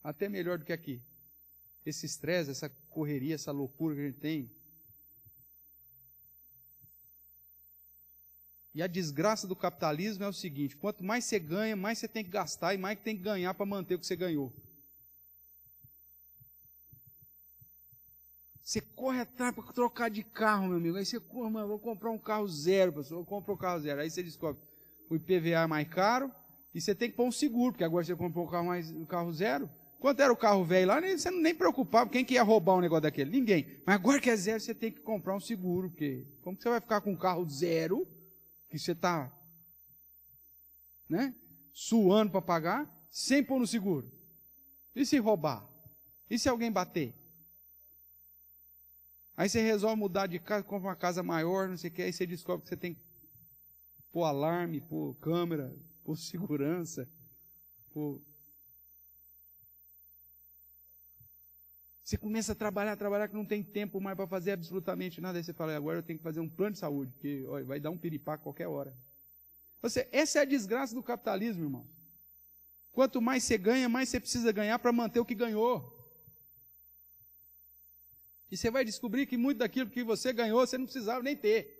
Speaker 1: Até melhor do que aqui. Esse estresse, essa correria, essa loucura que a gente tem. E a desgraça do capitalismo é o seguinte, quanto mais você ganha, mais você tem que gastar e mais tem que ganhar para manter o que você ganhou. Você corre atrás para trocar de carro, meu amigo. Aí você corre, mano, vou comprar um carro zero, pessoal. Eu compro um carro zero. Aí você descobre o IPVA é mais caro e você tem que pôr um seguro, porque agora você comprou um carro zero. Quanto era o carro velho lá, você não nem preocupava. Quem que ia roubar um negócio daquele? Ninguém. Mas agora que é zero, você tem que comprar um seguro, porque como que você vai ficar com um carro zero, que você está, né, suando para pagar, sem pôr no seguro? E se roubar? E se alguém bater? Aí você resolve mudar de casa, compra uma casa maior, não sei o que, aí você descobre que você tem que pôr alarme, pôr câmera, pôr segurança, pôr... Você começa a trabalhar que não tem tempo mais para fazer absolutamente nada. Aí você fala, agora eu tenho que fazer um plano de saúde, porque olha, vai dar um piripá a qualquer hora. Essa é a desgraça do capitalismo, irmão. Quanto mais você ganha, mais você precisa ganhar para manter o que ganhou. E você vai descobrir que muito daquilo que você ganhou, você não precisava nem ter.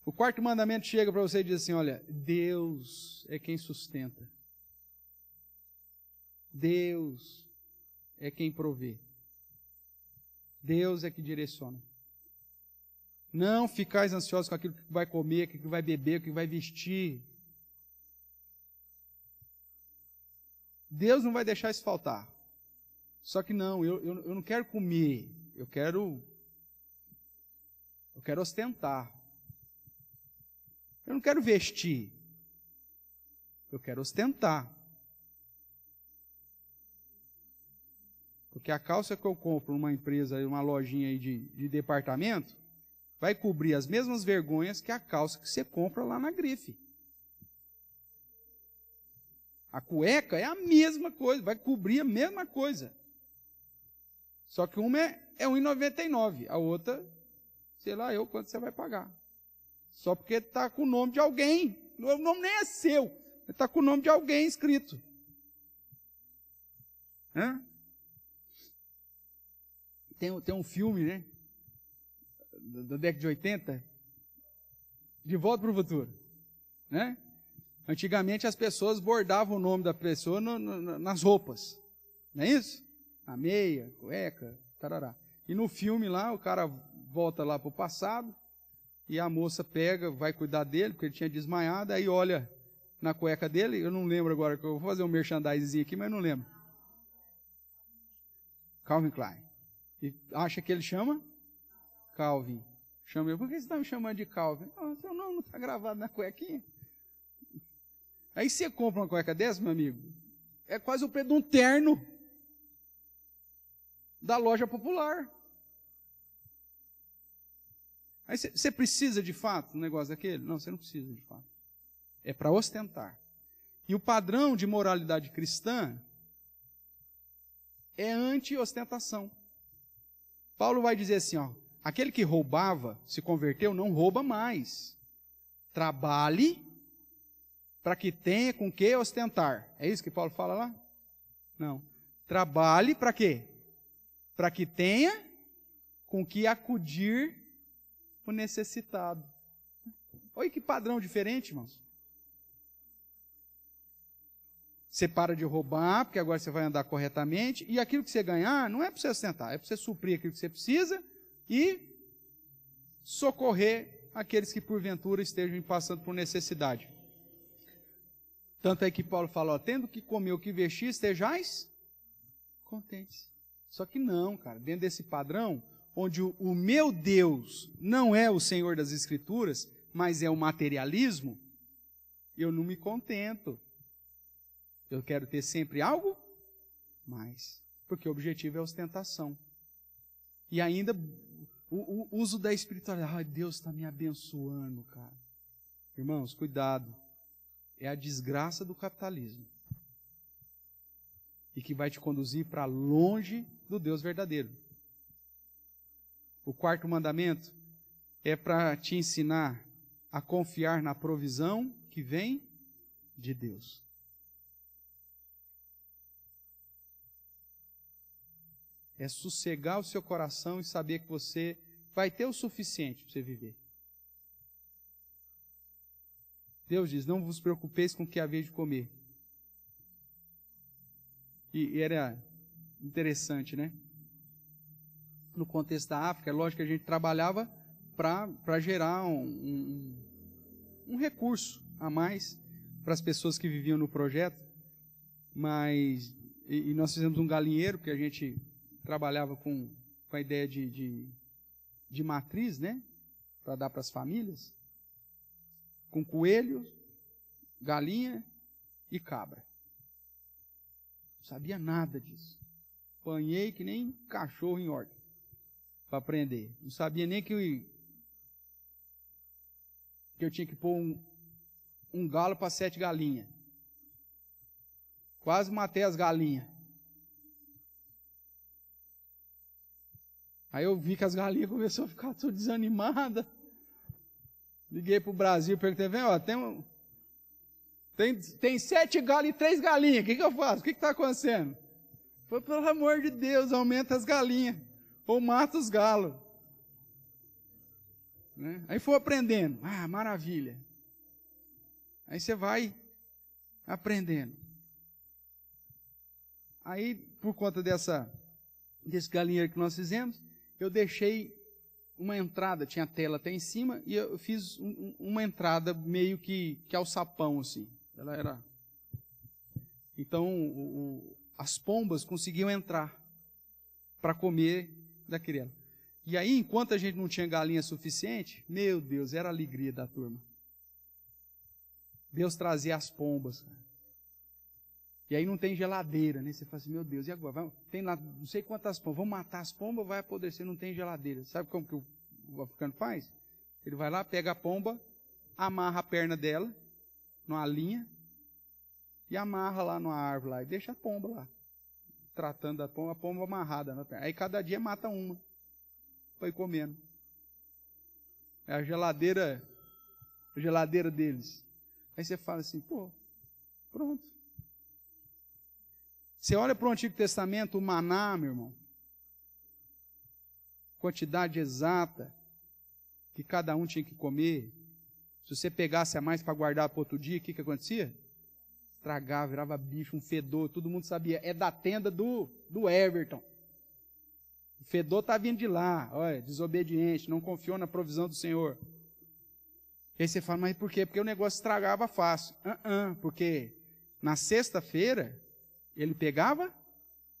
Speaker 1: O 4º mandamento chega para você e diz assim, olha, Deus é quem sustenta. Deus é quem provê. Deus é que direciona. Não ficais ansiosos com aquilo que vai comer, com aquilo que vai beber, com o que vai vestir. Deus não vai deixar isso faltar. Só que não, eu não quero comer, eu quero ostentar. Eu não quero vestir, eu quero ostentar. Porque a calça que eu compro numa empresa, numa lojinha aí de departamento, vai cobrir as mesmas vergonhas que a calça que você compra lá na grife. A cueca é a mesma coisa, vai cobrir a mesma coisa. Só que uma é R$1,99, a outra, sei lá eu quanto você vai pagar. Só porque está com o nome de alguém. O nome nem é seu, está com o nome de alguém escrito. Hã? Tem um filme, né? Da década de 80, De Volta para o Futuro. Né? Antigamente as pessoas bordavam o nome da pessoa nas roupas. Não é isso? Na meia, cueca, tarará. E no filme lá, o cara volta lá para o passado, e a moça pega, vai cuidar dele, porque ele tinha desmaiado, aí olha na cueca dele, eu não lembro agora, eu vou fazer um merchandising aqui, mas não lembro. Calvin Klein. E acha que ele chama? Calvin. Chama ele, por que você está me chamando de Calvin? Oh, seu nome não está gravado na cuequinha. Aí você compra uma cueca dessa, meu amigo, é quase o preço de um terno da loja popular. Aí você precisa de fato um negócio daquele? Não, você não precisa de fato. É para ostentar. E o padrão de moralidade cristã é anti-ostentação. Paulo vai dizer assim, ó, aquele que roubava, se converteu, não rouba mais. Trabalhe para que tenha com que ostentar. É isso que Paulo fala lá? Não. Trabalhe para quê? Para que tenha com que acudir o necessitado. Olha que padrão diferente, irmãos. Você para de roubar, porque agora você vai andar corretamente, e aquilo que você ganhar não é para você ostentar, é para você suprir aquilo que você precisa e socorrer aqueles que porventura estejam passando por necessidade. Tanto é que Paulo fala, ó, tendo que comer o que vestir, estejais contentes. Só que não, cara, dentro desse padrão, onde o meu Deus não é o Senhor das Escrituras, mas é o materialismo, eu não me contento. Eu quero ter sempre algo mais, porque o objetivo é a ostentação. E ainda o uso da espiritualidade. Ai, Deus está me abençoando, cara. Irmãos, cuidado. É a desgraça do capitalismo. E que vai te conduzir para longe do Deus verdadeiro. O quarto mandamento é para te ensinar a confiar na provisão que vem de Deus. É sossegar o seu coração e saber que você vai ter o suficiente para você viver. Deus diz, não vos preocupeis com o que haveis de comer. E era interessante, né? No contexto da África, é lógico que a gente trabalhava para gerar um recurso a mais para as pessoas que viviam no projeto. Mas, e nós fizemos um galinheiro, porque a gente trabalhava com a ideia de matriz, né? Para dar para as famílias. Com coelho, galinha e cabra. Não sabia nada disso. Apanhei que nem cachorro em horta para aprender. Não sabia nem que eu tinha que pôr um galo para 7 galinhas. Quase matei as galinhas. Aí eu vi que as galinhas começaram a ficar tudo desanimadas. Liguei para o Brasil, perguntei, vem, ó, tem 7 galos e 3 galinhas, o que eu faço? O que está acontecendo? Foi, pelo amor de Deus, aumenta as galinhas, ou mata os galos. Né? Aí foi aprendendo, maravilha. Aí você vai aprendendo. Aí, por conta desse galinheiro que nós fizemos, eu deixei uma entrada, tinha tela até em cima, e eu fiz uma entrada meio que alçapão, assim. Ela era... Então, as pombas conseguiam entrar para comer daquele. E aí, enquanto a gente não tinha galinha suficiente, meu Deus, era a alegria da turma. Deus trazia as pombas, cara. E aí não tem geladeira, né? Você fala assim, meu Deus, e agora? Tem lá não sei quantas pombas, vamos matar as pombas, vai apodrecer, não tem geladeira. Sabe como que o africano faz? Ele vai lá, pega a pomba, amarra a perna dela, numa linha, e amarra lá numa árvore lá, e deixa a pomba lá, tratando a pomba amarrada na perna. Aí cada dia mata uma, para ir comendo. É a geladeira deles. Aí você fala assim, pô, pronto. Você olha para o Antigo Testamento, o maná, meu irmão, quantidade exata que cada um tinha que comer. Se você pegasse a mais para guardar para outro dia, o que acontecia? Estragava, virava bicho, um fedor, todo mundo sabia. É da tenda do Everton. O fedor está vindo de lá, olha, desobediente, não confiou na provisão do Senhor. E aí você fala, mas por quê? Porque o negócio estragava fácil. Porque na sexta-feira, ele pegava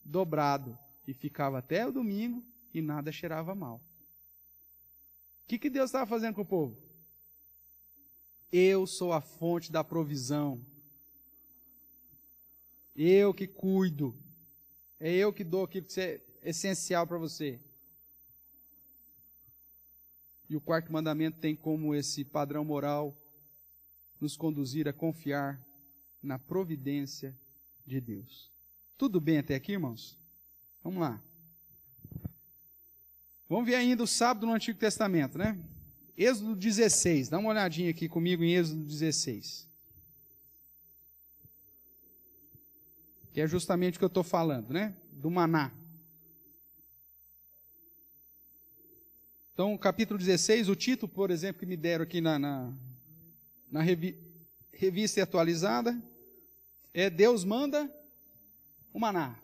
Speaker 1: dobrado e ficava até o domingo e nada cheirava mal. O que Deus estava fazendo com o povo? Eu sou a fonte da provisão. Eu que cuido. É eu que dou aquilo que é essencial para você. E o quarto mandamento tem como esse padrão moral nos conduzir a confiar na providência de Deus. Tudo bem até aqui, irmãos? Vamos lá. Vamos ver ainda o sábado no Antigo Testamento, né? Êxodo 16. Dá uma olhadinha aqui comigo em Êxodo 16. Que é justamente o que eu estou falando, né? Do maná. Então, capítulo 16, o título, por exemplo, que me deram aqui na revista atualizada, é Deus manda o maná.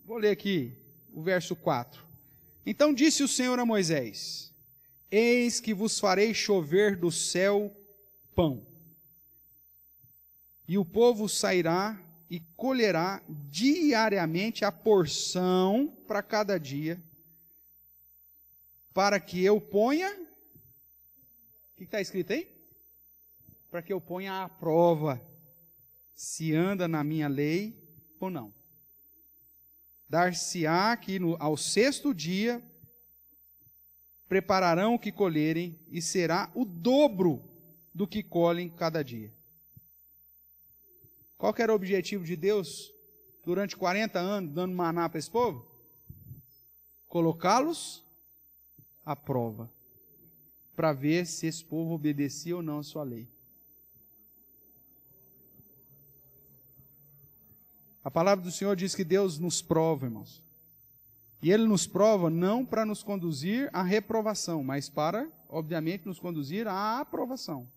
Speaker 1: Vou ler aqui o verso 4. Então disse o Senhor a Moisés, eis que vos farei chover do céu pão, e o povo sairá e colherá diariamente a porção para cada dia, para que eu ponha, o que está escrito aí? Para que eu ponha à prova se anda na minha lei ou não. Dar-se-á que ao sexto dia prepararão o que colherem, e será o dobro do que colhem cada dia. Qual que era o objetivo de Deus durante 40 anos, dando maná para esse povo? Colocá-los à prova, para ver se esse povo obedecia ou não a sua lei. A palavra do Senhor diz que Deus nos prova, irmãos. E Ele nos prova não para nos conduzir à reprovação, mas para, obviamente, nos conduzir à aprovação.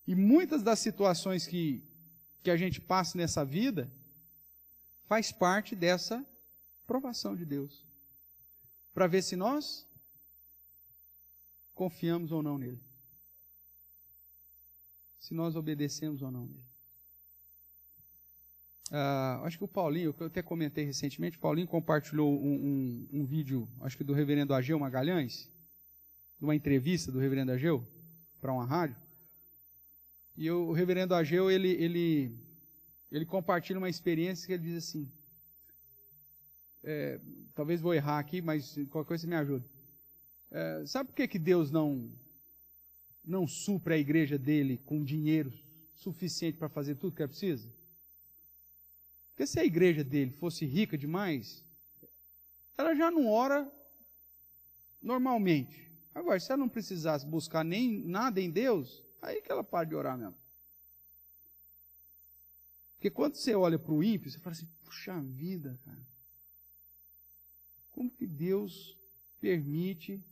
Speaker 1: E muitas das situações que a gente passa nessa vida faz parte dessa provação de Deus. Para ver se nós confiamos ou não nele. Se nós obedecemos ou não nele. Acho que o Paulinho, eu até comentei recentemente, o Paulinho compartilhou um vídeo, acho que do reverendo Ageu Magalhães, de uma entrevista do reverendo Ageu para uma rádio. E o reverendo Ageu, ele compartilha uma experiência que ele diz assim, talvez vou errar aqui, mas qualquer coisa me ajuda. Sabe por que Deus não supre a igreja dele com dinheiro suficiente para fazer tudo que é preciso? Porque se a igreja dele fosse rica demais, ela já não ora normalmente. Agora, se ela não precisasse buscar nem nada em Deus, aí que ela para de orar mesmo. Porque quando você olha para o ímpio, você fala assim, puxa vida, cara. Como que Deus permite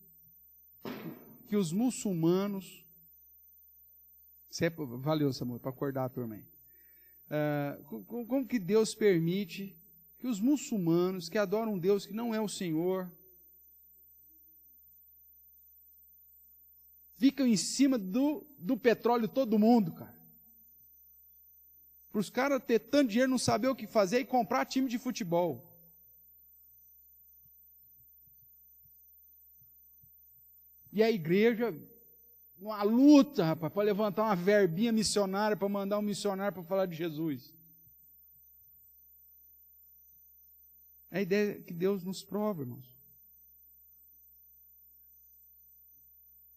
Speaker 1: que os muçulmanos... Valeu, Samuel, para acordar a turma aí. Como que Deus permite que os muçulmanos, que adoram um Deus que não é o Senhor, ficam em cima do petróleo todo mundo, cara? para os caras ter tanto dinheiro, não saber o que fazer e comprar time de futebol. E a igreja, uma luta, rapaz, para levantar uma verbinha missionária, para mandar um missionário para falar de Jesus. É a ideia que Deus nos prova, irmãos.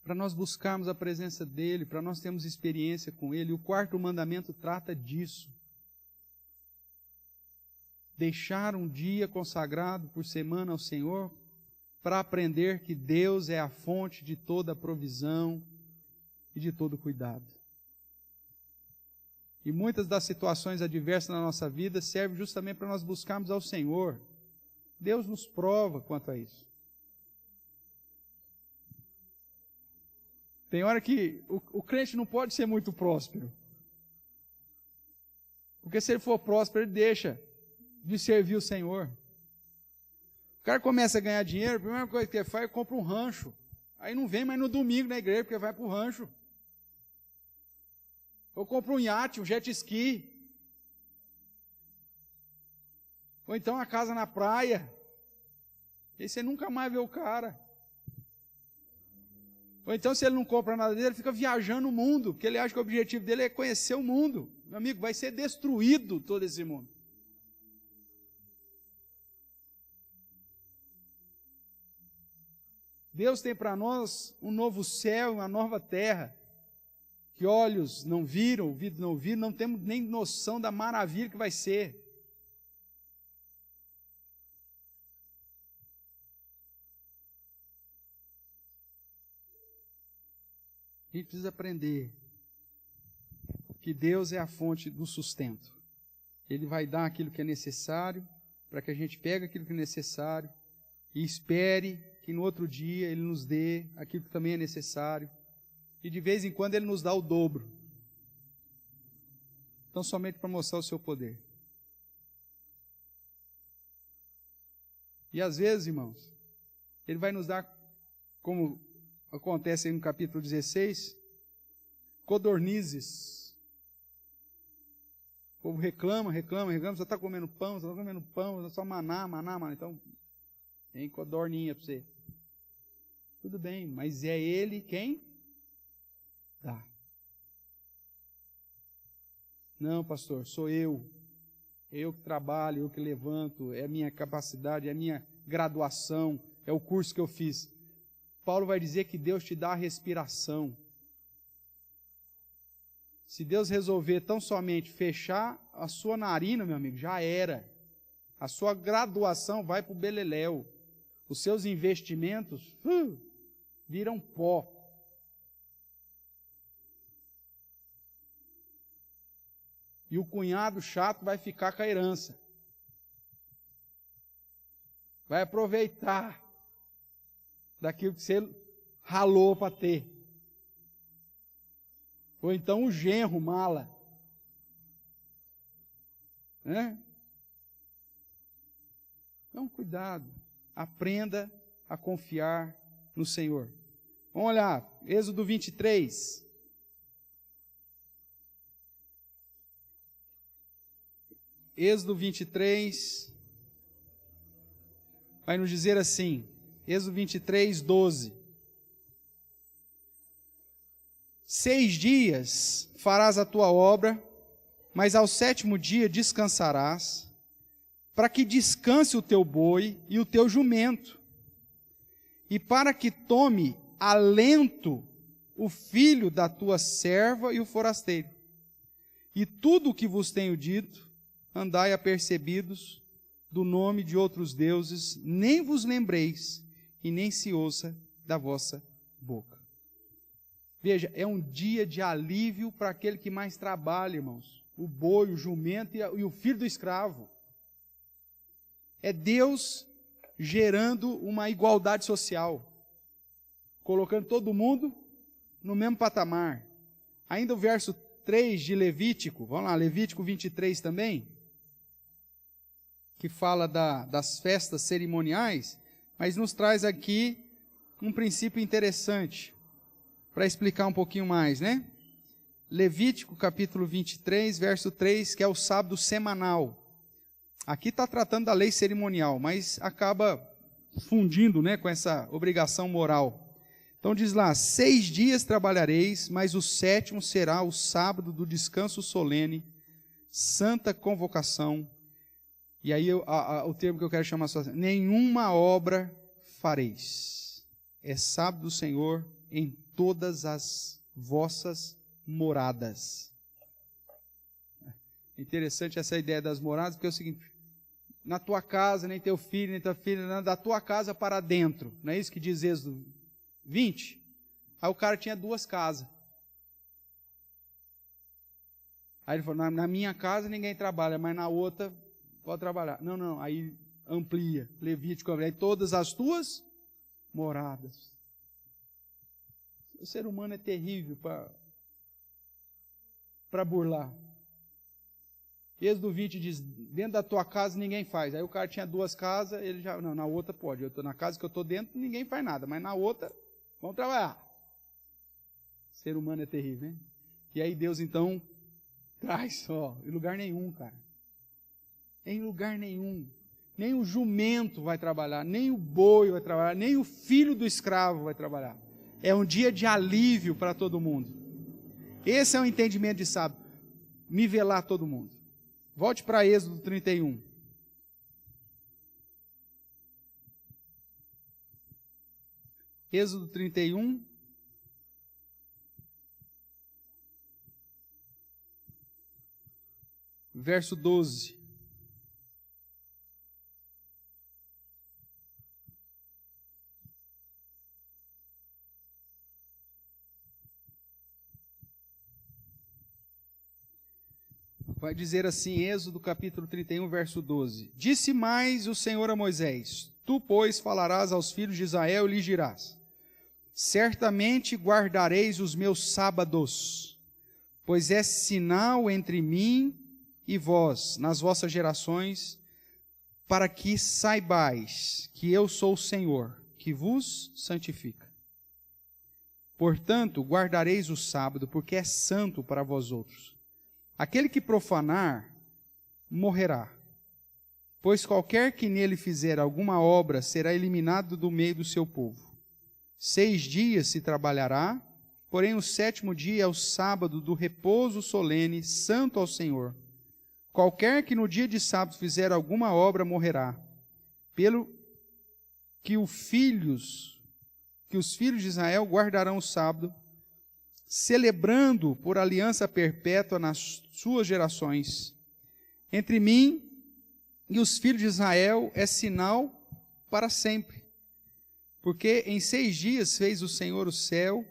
Speaker 1: Para nós buscarmos a presença dEle, para nós termos experiência com Ele. E o quarto mandamento trata disso. Deixar um dia consagrado por semana ao Senhor, para aprender que Deus é a fonte de toda a provisão e de todo cuidado. E muitas das situações adversas na nossa vida servem justamente para nós buscarmos ao Senhor. Deus nos prova quanto a isso. Tem hora que o crente não pode ser muito próspero. Porque se ele for próspero, ele deixa de servir o Senhor. O cara começa a ganhar dinheiro, a primeira coisa que ele faz é compra um rancho. Aí não vem mais no domingo na igreja, porque vai para o rancho. Ou compra um iate, um jet ski. Ou então uma casa na praia. E você nunca mais vê o cara. Ou então, se ele não compra nada dele, ele fica viajando o mundo, porque ele acha que o objetivo dele é conhecer o mundo. Meu amigo, vai ser destruído todo esse mundo. Deus tem para nós um novo céu, uma nova terra, que olhos não viram, ouvidos não viram, não temos nem noção da maravilha que vai ser. A gente precisa aprender que Deus é a fonte do sustento. Ele vai dar aquilo que é necessário, para que a gente pegue aquilo que é necessário e espere que no outro dia Ele nos dê aquilo que também é necessário. E de vez em quando Ele nos dá o dobro. Então, somente para mostrar o seu poder. E às vezes, irmãos, Ele vai nos dar, como acontece aí no capítulo 16, codornizes. O povo reclama, só está comendo pão, só maná. Então, tem codorninha para você. Tudo bem, mas é Ele quem dá. Não, pastor, sou eu. Eu que trabalho, eu que levanto, é a minha capacidade, é a minha graduação, é o curso que eu fiz. Paulo vai dizer que Deus te dá a respiração. Se Deus resolver tão somente fechar a sua narina, meu amigo, já era. A sua graduação vai para o beleléu. Os seus investimentos viram pó. E o cunhado chato vai ficar com a herança. Vai aproveitar daquilo que você ralou para ter. Ou então o genro mala. Então, cuidado. Aprenda a confiar no Senhor. Vamos olhar, Êxodo 23. Êxodo 23 vai nos dizer assim, Êxodo 23, 12. 6 dias farás a tua obra, mas ao 7º dia descansarás, para que descanse o teu boi e o teu jumento, e para que tome alento o filho da tua serva e o forasteiro. E tudo o que vos tenho dito, andai apercebidos do nome de outros deuses, nem vos lembreis, e nem se ouça da vossa boca. Veja, é um dia de alívio para aquele que mais trabalha, irmãos. O boi, o jumento e o filho do escravo. É Deus gerando uma igualdade social, colocando todo mundo no mesmo patamar. Ainda o verso 3 de Levítico, vamos lá, Levítico 23 também, que fala das festas cerimoniais, mas nos traz aqui um princípio interessante, para explicar um pouquinho mais, né? Levítico capítulo 23, verso 3, que é o sábado semanal. Aqui está tratando da lei cerimonial, mas acaba fundindo, né, com essa obrigação moral. Então diz lá, 6 dias trabalhareis, mas o 7º será o sábado do descanso solene, santa convocação. E aí o termo que eu quero chamar só, nenhuma obra fareis. É sábado do Senhor em todas as vossas moradas. É interessante essa ideia das moradas, porque é o seguinte, na tua casa, nem teu filho, nem tua filha, da tua casa para dentro. Não é isso que diz Êxodo 20? Aí o cara tinha 2 casas. Aí ele falou, na minha casa ninguém trabalha, mas na outra pode trabalhar. Não, aí amplia, Levítico, aí todas as tuas moradas. O ser humano é terrível para burlar. Êxodo 20 diz, dentro da tua casa ninguém faz. Aí o cara tinha 2 casas, ele já, não, na outra pode. Eu estou na casa que eu estou dentro, ninguém faz nada, mas na outra, vamos trabalhar. O ser humano é terrível, hein? E aí Deus então traz, em lugar nenhum, cara. Em lugar nenhum. Nem o jumento vai trabalhar, nem o boi vai trabalhar, nem o filho do escravo vai trabalhar. É um dia de alívio para todo mundo. Esse é o entendimento de sábado. Nivelar todo mundo. Volte para Êxodo 31. Êxodo 31. Verso 12. Vai dizer assim, Êxodo capítulo 31, verso 12. Disse mais o Senhor a Moisés, tu, pois, falarás aos filhos de Israel e lhes dirás, certamente guardareis os meus sábados, pois é sinal entre mim e vós, nas vossas gerações, para que saibais que eu sou o Senhor, que vos santifica. Portanto, guardareis o sábado, porque é santo para vós outros. Aquele que profanar, morrerá. Pois qualquer que nele fizer alguma obra, será eliminado do meio do seu povo. 6 dias se trabalhará, porém o 7º dia é o sábado do repouso solene, santo ao Senhor. Qualquer que no dia de sábado fizer alguma obra, morrerá. Pelo que os filhos de Israel guardarão o sábado, celebrando por aliança perpétua nas suas gerações. Entre mim e os filhos de Israel é sinal para sempre. Porque em 6 dias fez o Senhor o céu,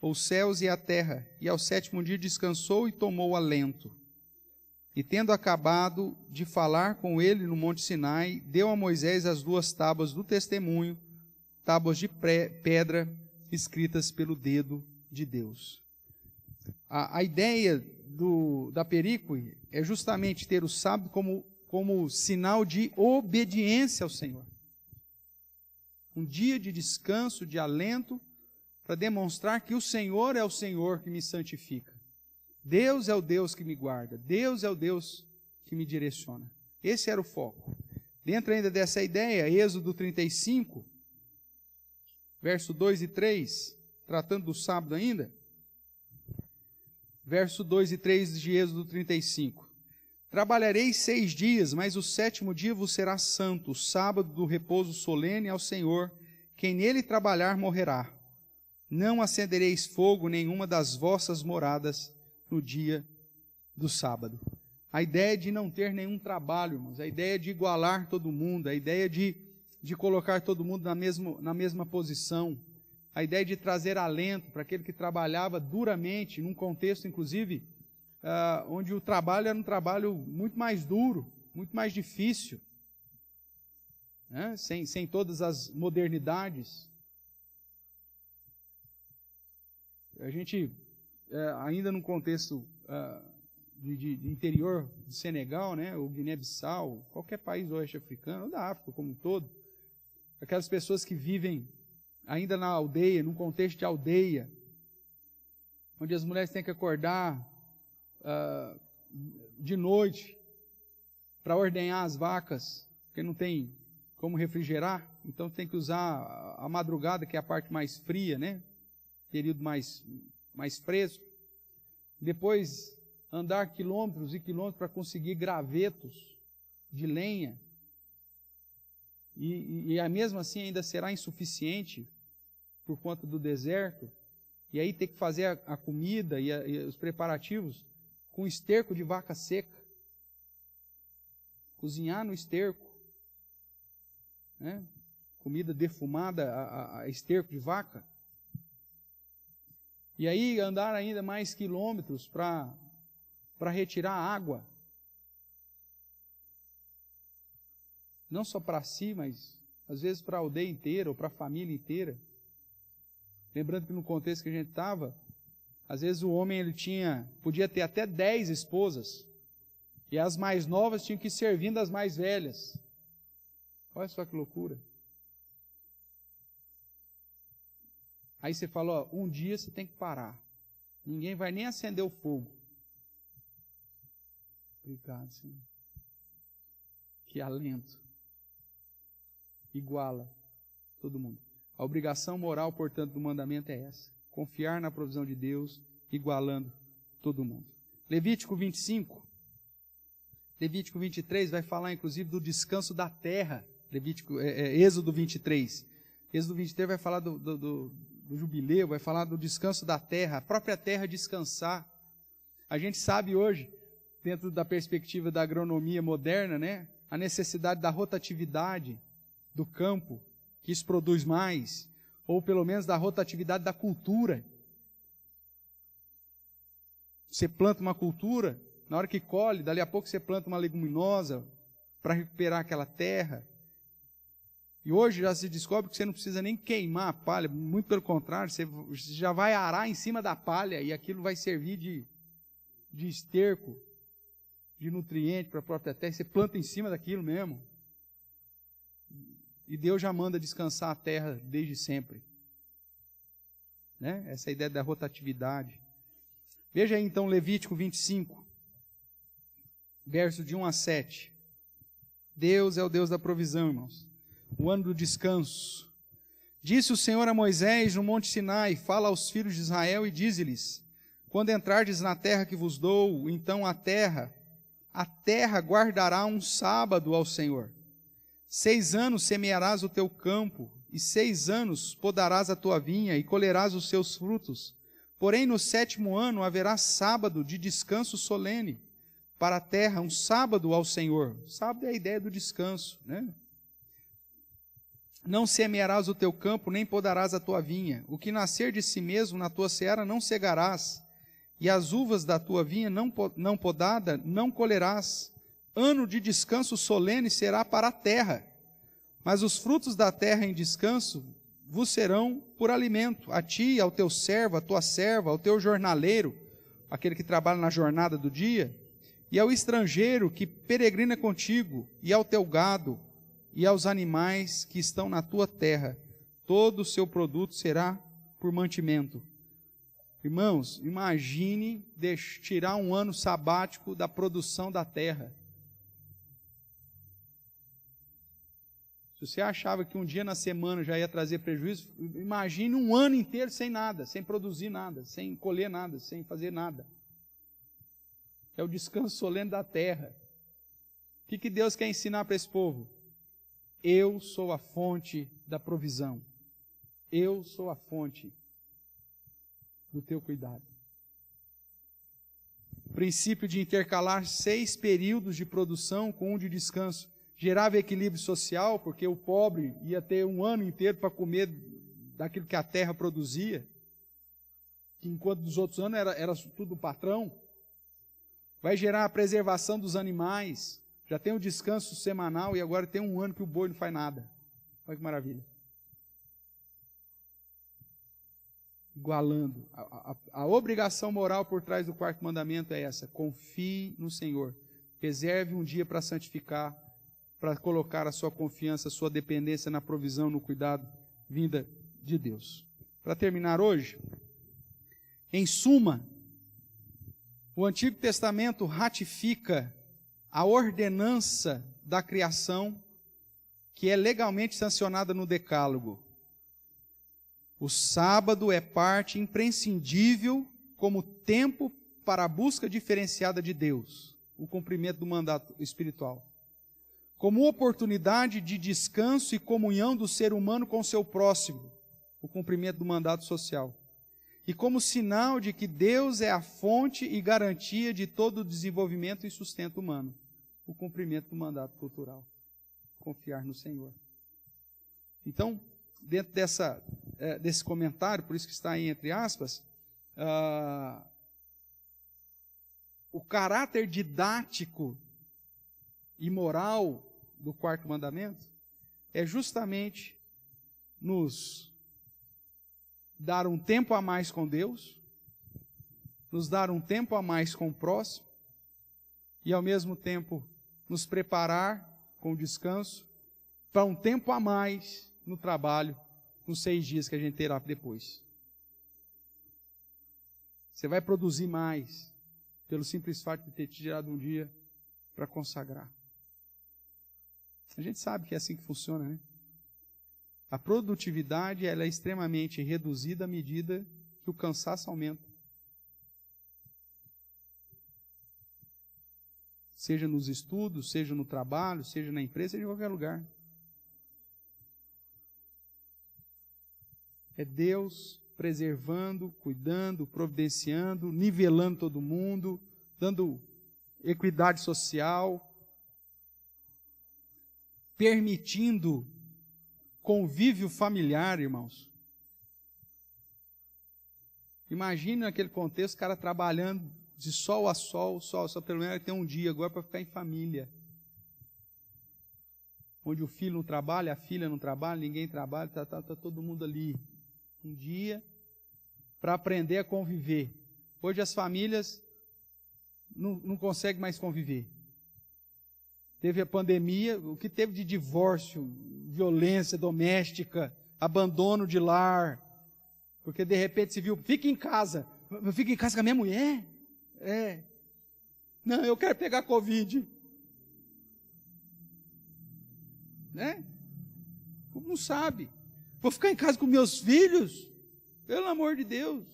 Speaker 1: os céus e a terra, e ao 7º dia descansou e tomou alento. E tendo acabado de falar com ele no monte Sinai, deu a Moisés as 2 tábuas do testemunho, tábuas de pedra escritas pelo dedo de Deus. A ideia da perícope é justamente ter o sábado como sinal de obediência ao Senhor. Um dia de descanso, de alento, para demonstrar que o Senhor é o Senhor que me santifica. Deus é o Deus que me guarda. Deus é o Deus que me direciona. Esse era o foco. Dentro ainda dessa ideia, Êxodo 35, verso 2 e 3, tratando do sábado ainda, verso 2 e 3 de Êxodo 35. Trabalhareis 6 dias, mas o 7º dia vos será santo, o sábado do repouso solene ao Senhor. Quem nele trabalhar morrerá. Não acendereis fogo nenhuma das vossas moradas no dia do sábado. A ideia de não ter nenhum trabalho, irmãos, a ideia de igualar todo mundo, a ideia de colocar todo mundo na mesma posição, a ideia de trazer alento para aquele que trabalhava duramente, num contexto, inclusive, onde o trabalho era um trabalho muito mais duro, muito mais difícil, né? Sem todas as modernidades. A gente, ainda num contexto de interior do Senegal, né, ou Guiné-Bissau, qualquer país oeste africano, ou da África como um todo, aquelas pessoas que vivem ainda na aldeia, num contexto de aldeia, onde as mulheres têm que acordar de noite para ordenhar as vacas, porque não tem como refrigerar, então tem que usar a madrugada, que é a parte mais fria, né? Período mais fresco. Depois andar quilômetros e quilômetros para conseguir gravetos de lenha. E mesmo assim ainda será insuficiente por conta do deserto. E aí tem que fazer a comida e os preparativos com esterco de vaca seca. Cozinhar no esterco. Né? Comida defumada a esterco de vaca. E aí andar ainda mais quilômetros para retirar água. Não só para si, mas às vezes para a aldeia inteira ou para a família inteira. Lembrando que no contexto que a gente estava, às vezes o homem podia ter até 10 esposas. E as mais novas tinham que ir servindo as mais velhas. Olha só que loucura. Aí você fala, um dia você tem que parar. Ninguém vai nem acender o fogo. Obrigado, Senhor. Que alento. Iguala todo mundo. A obrigação moral, portanto, do mandamento é essa. Confiar na provisão de Deus, igualando todo mundo. Levítico 25. Levítico 23 vai falar, inclusive, do descanso da terra. Êxodo 23. Êxodo 23 vai falar do jubileu, vai falar do descanso da terra, a própria terra descansar. A gente sabe hoje, dentro da perspectiva da agronomia moderna, né, a necessidade da rotatividade do campo, que isso produz mais, ou pelo menos da rotatividade da cultura. Você planta uma cultura, na hora que colhe, dali a pouco você planta uma leguminosa para recuperar aquela terra. E hoje já se descobre que você não precisa nem queimar a palha, muito pelo contrário, você já vai arar em cima da palha e aquilo vai servir de esterco, de nutriente para a própria terra, você planta em cima daquilo mesmo. E Deus já manda descansar a terra desde sempre. Né? Essa é a ideia da rotatividade. Veja aí então Levítico 25, verso de 1 a 7. Deus é o Deus da provisão, irmãos. O ano do descanso. Disse o Senhor a Moisés no monte Sinai, fala aos filhos de Israel e dize-lhes, quando entrardes na terra que vos dou, então a terra guardará um sábado ao Senhor. 6 anos semearás o teu campo, e 6 anos podarás a tua vinha, e colherás os seus frutos. Porém, no 7º ano haverá sábado de descanso solene para a terra, um sábado ao Senhor. Sábado é a ideia do descanso, né? Não semearás o teu campo, nem podarás a tua vinha. O que nascer de si mesmo na tua seara não cegarás, e as uvas da tua vinha não podada não colherás. Ano de descanso solene será para a terra, mas os frutos da terra em descanso vos serão por alimento, a ti, ao teu servo, à tua serva, ao teu jornaleiro, aquele que trabalha na jornada do dia, e ao estrangeiro que peregrina contigo, e ao teu gado, e aos animais que estão na tua terra, todo o seu produto será por mantimento. Irmãos, imagine tirar um ano sabático da produção da terra. Se você achava que um dia na semana já ia trazer prejuízo, imagine um ano inteiro sem nada, sem produzir nada, sem colher nada, sem fazer nada. É o descanso solene da terra. O que Deus quer ensinar para esse povo? Eu sou a fonte da provisão. Eu sou a fonte do teu cuidado. O princípio de intercalar 6 períodos de produção com um de descanso gerava equilíbrio social, porque o pobre ia ter um ano inteiro para comer daquilo que a terra produzia, que enquanto dos outros anos era tudo o patrão. Vai gerar a preservação dos animais. Já tem o descanso semanal e agora tem um ano que o boi não faz nada. Olha que maravilha. Igualando. A obrigação moral por trás do 4º mandamento é essa. Confie no Senhor. Reserve um dia para santificar, para colocar a sua confiança, a sua dependência na provisão, no cuidado vinda de Deus. Para terminar hoje, Em suma, o Antigo Testamento ratifica a ordenança da criação que é legalmente sancionada no Decálogo. O sábado é parte imprescindível como tempo para a busca diferenciada de Deus, o cumprimento do mandato espiritual, como oportunidade de descanso e comunhão do ser humano com seu próximo, o cumprimento do mandato social, e como sinal de que Deus é a fonte e garantia de todo o desenvolvimento e sustento humano, o cumprimento do mandato cultural, confiar no Senhor. Então, dentro desse comentário, por isso que está aí entre aspas, o caráter didático e moral do quarto mandamento é justamente nos dar um tempo a mais com Deus, nos dar um tempo a mais com o próximo e, ao mesmo tempo, nos preparar com o descanso para um tempo a mais no trabalho, nos 6 dias que a gente terá depois. Você vai produzir mais pelo simples fato de ter te tirado um dia para consagrar. A gente sabe que é assim que funciona, né? A produtividade ela é extremamente reduzida à medida que o cansaço aumenta. Seja nos estudos, seja no trabalho, seja na empresa, seja em qualquer lugar. É Deus preservando, cuidando, providenciando, nivelando todo mundo, dando equidade social, permitindo convívio familiar, irmãos. Imagine naquele contexto, o cara trabalhando de sol a sol, só pelo menos tem um dia agora para ficar em família. Onde o filho não trabalha, a filha não trabalha, ninguém trabalha, tá todo mundo ali. Um dia para aprender a conviver. Hoje as famílias não conseguem mais conviver. Teve a pandemia, o que teve de divórcio, violência doméstica, abandono de lar, porque de repente se viu, fica em casa com a minha mulher? Não, eu quero pegar Covid. Né? Não sabe. Vou ficar em casa com meus filhos? Pelo amor de Deus.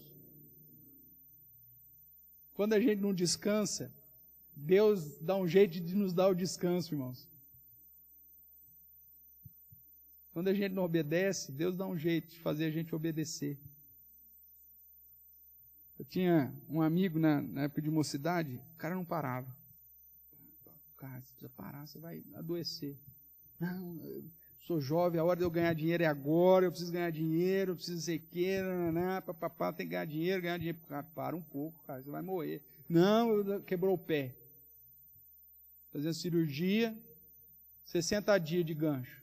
Speaker 1: Quando a gente não descansa, Deus dá um jeito de nos dar o descanso, irmãos. Quando a gente não obedece, Deus dá um jeito de fazer a gente obedecer. Eu tinha um amigo na época de mocidade, o cara não parava. Cara, você precisa parar, você vai adoecer. Não, eu sou jovem, a hora de eu ganhar dinheiro é agora, eu preciso ganhar dinheiro, eu preciso ser que, papapá, tem que ganhar dinheiro. Cara, para um pouco, cara, você vai morrer. Não, quebrou o pé. Fazendo cirurgia, 60 dias de gancho.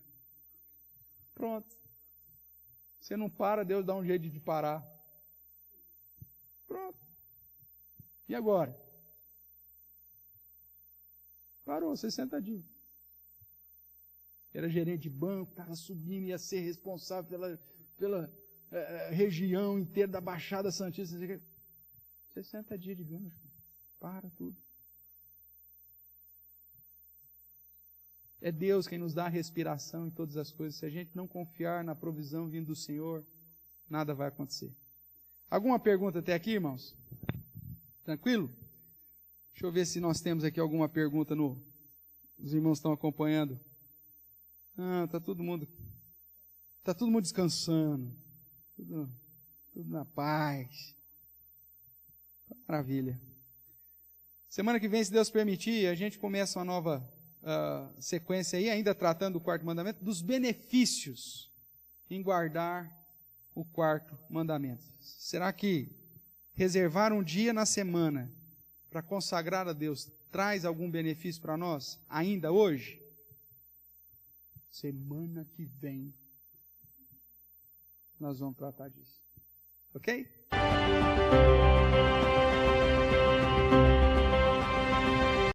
Speaker 1: Pronto. Você não para, Deus dá um jeito de parar. Pronto. E agora? Parou, 60 dias. Era gerente de banco, estava subindo, ia ser responsável pela região inteira da Baixada Santista. 60 dias de gancho. Para tudo. É Deus quem nos dá a respiração em todas as coisas. Se a gente não confiar na provisão vindo do Senhor, nada vai acontecer. Alguma pergunta até aqui, irmãos? Tranquilo? Deixa eu ver se nós temos aqui alguma pergunta os irmãos estão acompanhando. Está todo mundo descansando. Tudo na paz. Maravilha. Semana que vem, se Deus permitir, a gente começa uma nova sequência aí, ainda tratando do quarto mandamento, dos benefícios em guardar o quarto mandamento. Será que reservar um dia na semana para consagrar a Deus traz algum benefício para nós, ainda hoje? Semana que vem nós vamos tratar disso. Ok?